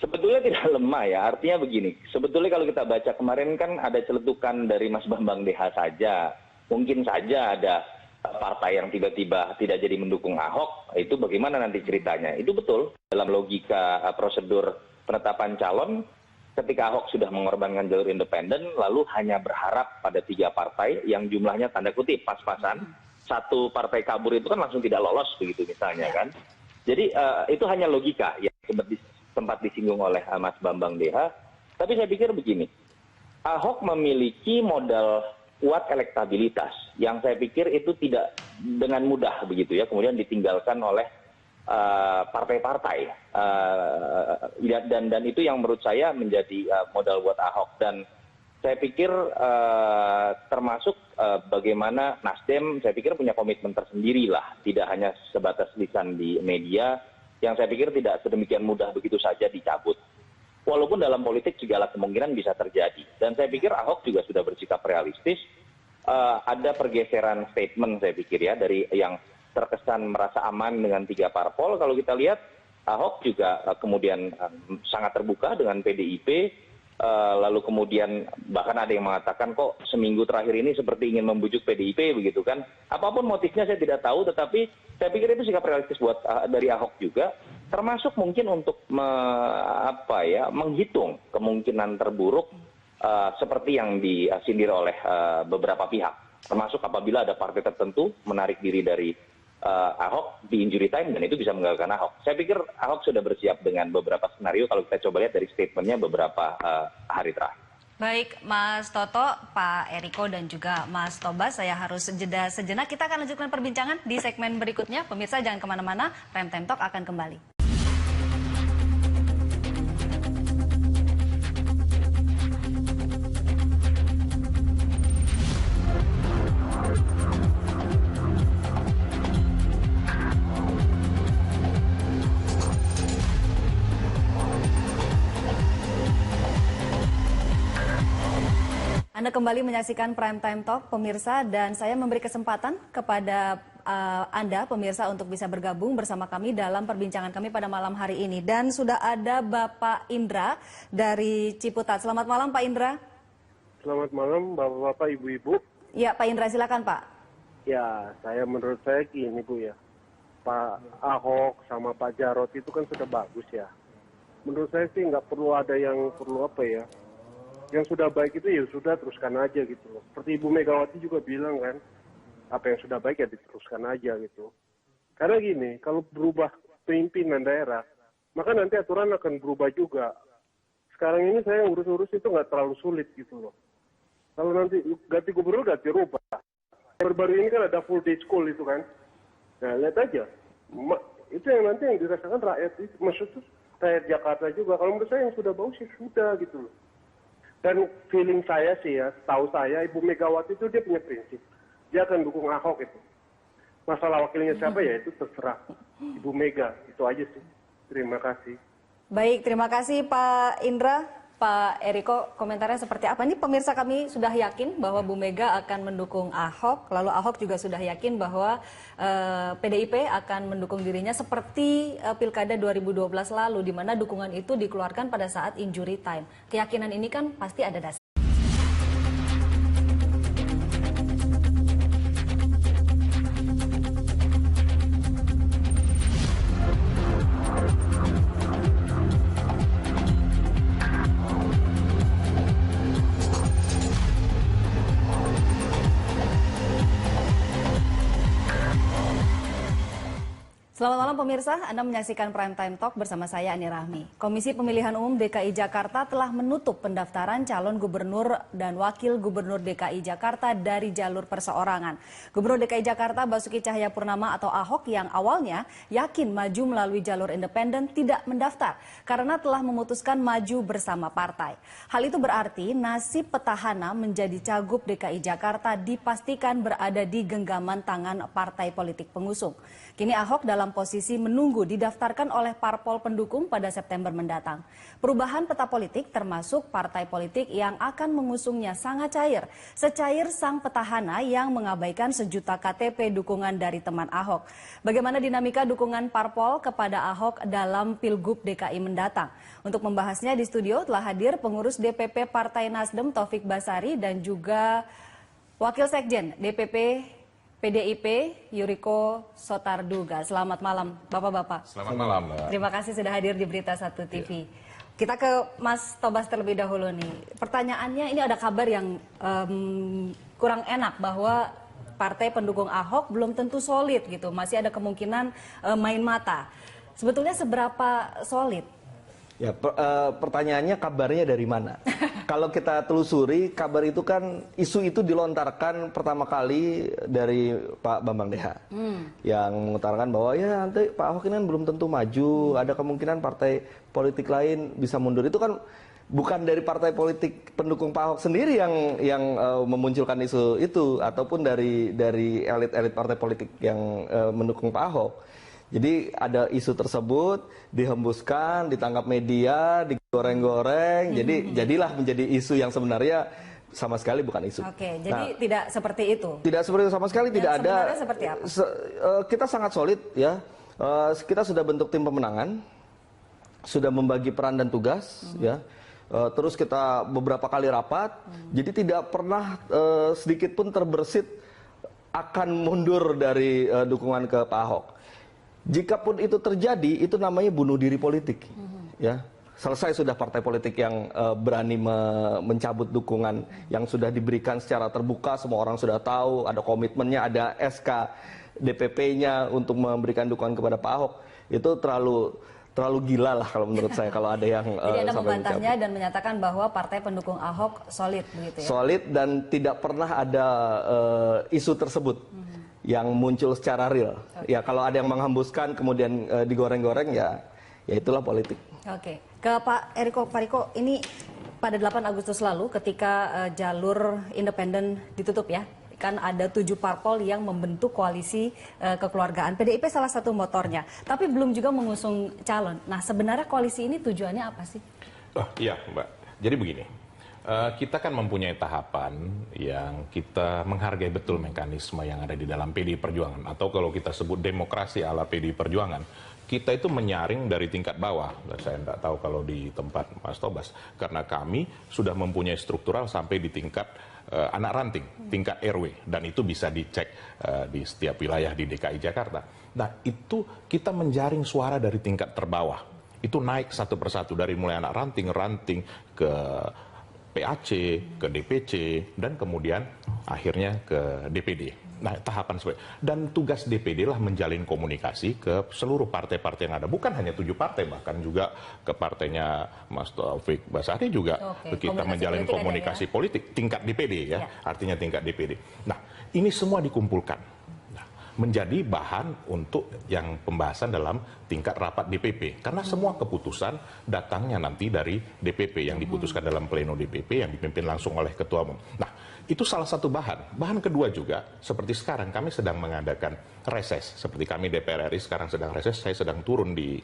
[SPEAKER 6] Sebetulnya tidak lemah ya, artinya begini, sebetulnya kalau kita baca kemarin kan ada celetukan dari Mas Bambang DH saja, mungkin saja ada partai yang tiba-tiba tidak jadi mendukung Ahok, itu bagaimana nanti ceritanya? Itu betul, dalam logika prosedur penetapan calon, ketika Ahok sudah mengorbankan jalur independen, lalu hanya berharap pada 3 partai yang jumlahnya tanda kutip pas-pasan, satu partai kabur itu kan langsung tidak lolos begitu misalnya kan. Jadi itu hanya logika yang sempat disinggung oleh Mas Bambang Deha. Tapi saya pikir begini, Ahok memiliki modal kuat elektabilitas yang saya pikir itu tidak dengan mudah begitu ya, kemudian ditinggalkan oleh partai-partai dan itu yang menurut saya menjadi modal buat Ahok. Dan saya pikir termasuk bagaimana Nasdem saya pikir punya komitmen tersendiri lah, tidak hanya sebatas lisan di media yang saya pikir tidak sedemikian mudah begitu saja dicabut. Walaupun dalam politik segala kemungkinan bisa terjadi. Dan saya pikir Ahok juga sudah bersikap realistis. Ada pergeseran statement saya pikir ya, dari yang terkesan merasa aman dengan 3 parpol. Kalau kita lihat Ahok juga kemudian sangat terbuka dengan PDIP. Lalu kemudian bahkan ada yang mengatakan kok seminggu terakhir ini seperti ingin membujuk PDIP begitu kan. Apapun motifnya saya tidak tahu, tetapi saya pikir itu sikap realistis buat dari Ahok juga. Termasuk mungkin untuk menghitung kemungkinan terburuk seperti yang disindir oleh beberapa pihak. Termasuk apabila ada partai tertentu menarik diri dari Ahok di injury time dan itu bisa menggagalkan Ahok. Saya pikir Ahok sudah bersiap dengan beberapa skenario kalau kita coba lihat dari statementnya beberapa hari terakhir.
[SPEAKER 1] Baik, Mas Toto, Pak Eriko, dan juga Mas Tobas, saya harus jeda sejenak. Kita akan lanjutkan perbincangan di segmen berikutnya. Pemirsa jangan kemana-mana, Prime Time Talk akan kembali. Anda kembali menyaksikan Prime Time Talk, pemirsa, dan saya memberi kesempatan kepada Anda, pemirsa, untuk bisa bergabung bersama kami dalam perbincangan kami pada malam hari ini. Dan sudah ada Bapak Indra dari Ciputat. Selamat malam, Pak Indra.
[SPEAKER 7] Selamat malam, Bapak-Bapak, Ibu-Ibu.
[SPEAKER 1] Ya, Pak Indra, silakan, Pak.
[SPEAKER 7] Ya, menurut saya gini, Bu ya. Pak Ahok sama Pak Jarot itu kan sudah bagus ya. Menurut saya sih nggak perlu ada yang yang sudah baik itu ya sudah teruskan aja gitu loh. Seperti Ibu Megawati juga bilang kan, apa yang sudah baik ya diteruskan aja gitu. Karena gini, kalau berubah pimpinan daerah, maka nanti aturan akan berubah juga. Sekarang ini saya urus-urus itu nggak terlalu sulit gitu loh. Kalau nanti ganti gubernur, ganti rubah. Baru-baru ini kan ada full day school itu kan. Nah, lihat aja. Itu yang nanti yang dirasakan rakyat itu, maksudnya rakyat Jakarta juga. Kalau menurut saya yang sudah bagus ya sudah gitu loh. Dan feeling saya sih ya, tahu saya Ibu Megawati itu dia punya prinsip. Dia akan dukung Ahok itu. Masalah wakilnya siapa ya itu terserah Ibu Mega. Itu aja sih. Terima kasih.
[SPEAKER 1] Baik, terima kasih Pak Indra. Pak Eriko, komentarnya seperti apa? Ini pemirsa kami sudah yakin bahwa Bu Mega akan mendukung Ahok, lalu Ahok juga sudah yakin bahwa PDIP akan mendukung dirinya seperti Pilkada 2012 lalu, di mana dukungan itu dikeluarkan pada saat injury time. Keyakinan ini kan pasti ada dasar. Selamat malam pemirsa, Anda menyaksikan Prime Time Talk bersama saya Ani Rahmi. Komisi Pemilihan Umum DKI Jakarta telah menutup pendaftaran calon gubernur dan wakil gubernur DKI Jakarta dari jalur perseorangan. Gubernur DKI Jakarta Basuki Cahayapurnama atau Ahok yang awalnya yakin maju melalui jalur independen tidak mendaftar karena telah memutuskan maju bersama partai. Hal itu berarti nasib petahana menjadi cagup DKI Jakarta dipastikan berada di genggaman tangan partai politik pengusung. Kini Ahok dalam posisi menunggu didaftarkan oleh parpol pendukung pada September mendatang. Perubahan peta politik termasuk partai politik yang akan mengusungnya sangat cair. Secair sang petahana yang mengabaikan sejuta KTP dukungan dari teman Ahok. Bagaimana dinamika dukungan parpol kepada Ahok dalam Pilgub DKI mendatang? Untuk membahasnya di studio telah hadir pengurus DPP Partai Nasdem Taufik Basari dan juga Wakil Sekjen DPP PDIP Yuriko Sotarduga. Selamat malam Bapak-Bapak.
[SPEAKER 2] Selamat malam, Mbak.
[SPEAKER 1] Terima kasih sudah hadir di Berita 1 TV. Kita ke Mas Tobas terlebih dahulu nih. Pertanyaannya, ini ada kabar yang kurang enak bahwa partai pendukung Ahok belum tentu solid gitu, masih ada kemungkinan main mata. Sebetulnya seberapa solid?
[SPEAKER 3] Ya, pertanyaannya kabarnya dari mana? Kalau kita telusuri, kabar itu kan, isu itu dilontarkan pertama kali dari Pak Bambang Deha. Yang mengutarakan bahwa ya nanti Pak Ahok ini kan belum tentu maju, ada kemungkinan partai politik lain bisa mundur. Itu kan bukan dari partai politik pendukung Pak Ahok sendiri yang memunculkan isu itu, ataupun dari elit-elit partai politik yang mendukung Pak Ahok. Jadi ada isu tersebut dihembuskan, ditangkap media, digoreng-goreng, jadilah menjadi isu yang sebenarnya sama sekali bukan isu.
[SPEAKER 1] Oke, jadi tidak seperti itu.
[SPEAKER 3] Tidak seperti itu sama sekali, tidak ada.
[SPEAKER 1] Sebenarnya seperti apa?
[SPEAKER 3] Kita sangat solid ya. Kita sudah bentuk tim pemenangan, sudah membagi peran dan tugas ya. Terus kita beberapa kali rapat, jadi tidak pernah sedikit pun terbersit akan mundur dari dukungan ke Pak Ahok. Jikapun itu terjadi, itu namanya bunuh diri politik. Ya, selesai sudah partai politik yang berani mencabut dukungan yang sudah diberikan secara terbuka, semua orang sudah tahu, ada komitmennya, ada SK DPP-nya untuk memberikan dukungan kepada Pak Ahok. Itu terlalu gila lah kalau menurut saya kalau ada yang
[SPEAKER 1] Jadi Anda membantahnya dan menyatakan bahwa partai pendukung Ahok solid begitu ya?
[SPEAKER 3] Solid dan tidak pernah ada isu tersebut yang muncul secara real. Ya kalau ada yang menghembuskan kemudian digoreng-goreng ya itulah politik.
[SPEAKER 1] Oke. Ke Pak Eriko, Pak Riko, ini pada 8 Agustus lalu ketika jalur independen ditutup ya, kan ada 7 parpol yang membentuk koalisi kekeluargaan. PDIP salah satu motornya, tapi belum juga mengusung calon. Nah sebenarnya koalisi ini tujuannya apa sih?
[SPEAKER 2] Oh iya Mbak, jadi begini. Kita kan mempunyai tahapan yang kita menghargai betul mekanisme yang ada di dalam PDI Perjuangan. Atau kalau kita sebut demokrasi ala PDI Perjuangan, kita itu menyaring dari tingkat bawah. Saya tidak tahu kalau di tempat Mas Tobas. Karena kami sudah mempunyai struktural sampai di tingkat anak ranting, tingkat RW. Dan itu bisa dicek di setiap wilayah di DKI Jakarta. Nah itu kita menjaring suara dari tingkat terbawah. Itu naik satu persatu dari mulai anak ranting ke PAC, ke DPC, dan kemudian akhirnya ke DPD. Nah, tahapan seperti dan tugas DPD lah menjalin komunikasi ke seluruh partai-partai yang ada. Bukan hanya 7 partai, bahkan juga ke partainya Mas Taufik Basari juga kita menjalin komunikasi politik tingkat DPD ya, artinya tingkat DPD. Nah, ini semua dikumpulkan. Menjadi bahan untuk yang pembahasan dalam tingkat rapat DPP. Karena semua keputusan datangnya nanti dari DPP yang diputuskan dalam pleno DPP yang dipimpin langsung oleh Ketua Umum. Nah, itu salah satu bahan. Bahan kedua juga, seperti sekarang kami sedang mengadakan reses. Seperti kami DPR RI sekarang sedang reses, saya sedang turun di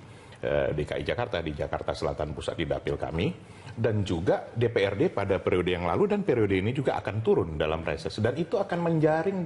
[SPEAKER 2] DKI Jakarta, di Jakarta Selatan Pusat di dapil kami. Dan juga DPRD pada periode yang lalu dan periode ini juga akan turun dalam reses. Dan itu akan menjaring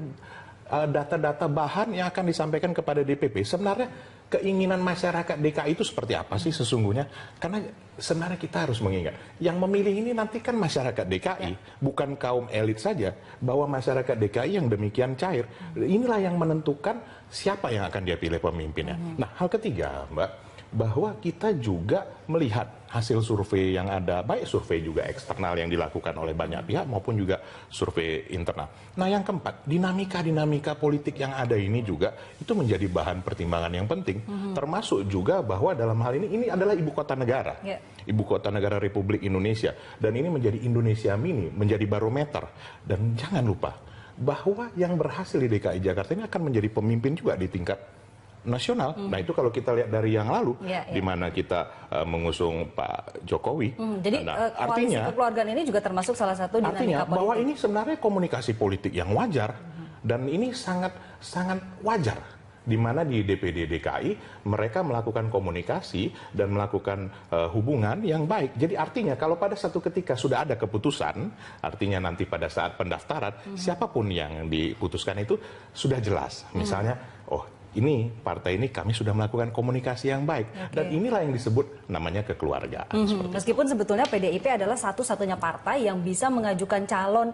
[SPEAKER 2] data-data bahan yang akan disampaikan kepada DPP. Sebenarnya keinginan masyarakat DKI itu seperti apa sih sesungguhnya? Karena sebenarnya kita harus mengingat, yang memilih ini nanti kan masyarakat DKI, bukan kaum elit saja, bahwa masyarakat DKI yang demikian cair. Inilah yang menentukan siapa yang akan dia pilih pemimpinnya. Nah, hal ketiga, Mbak, bahwa kita juga melihat hasil survei yang ada, baik survei juga eksternal yang dilakukan oleh banyak pihak maupun juga survei internal. Nah yang keempat, dinamika-dinamika politik yang ada ini juga itu menjadi bahan pertimbangan yang penting, termasuk juga bahwa dalam hal ini adalah ibu kota negara, ibu kota negara Republik Indonesia, dan ini menjadi Indonesia Mini, menjadi barometer. Dan jangan lupa bahwa yang berhasil di DKI Jakarta ini akan menjadi pemimpin juga di tingkat nasional. Nah itu kalau kita lihat dari yang lalu, di mana kita mengusung Pak Jokowi.
[SPEAKER 1] Jadi koalisi kekeluargaan ini juga termasuk salah satu dinamika
[SPEAKER 2] artinya
[SPEAKER 1] politik.
[SPEAKER 2] Bahwa ini sebenarnya komunikasi politik yang wajar, dan ini sangat wajar. Di mana di DPD DKI mereka melakukan komunikasi dan melakukan hubungan yang baik. Jadi artinya kalau pada satu ketika sudah ada keputusan, artinya nanti pada saat pendaftaran, siapapun yang diputuskan itu sudah jelas. Misalnya, ini partai ini kami sudah melakukan komunikasi yang baik. Dan inilah yang disebut namanya kekeluargaan.
[SPEAKER 1] Meskipun sebetulnya PDIP adalah satu-satunya partai yang bisa mengajukan calon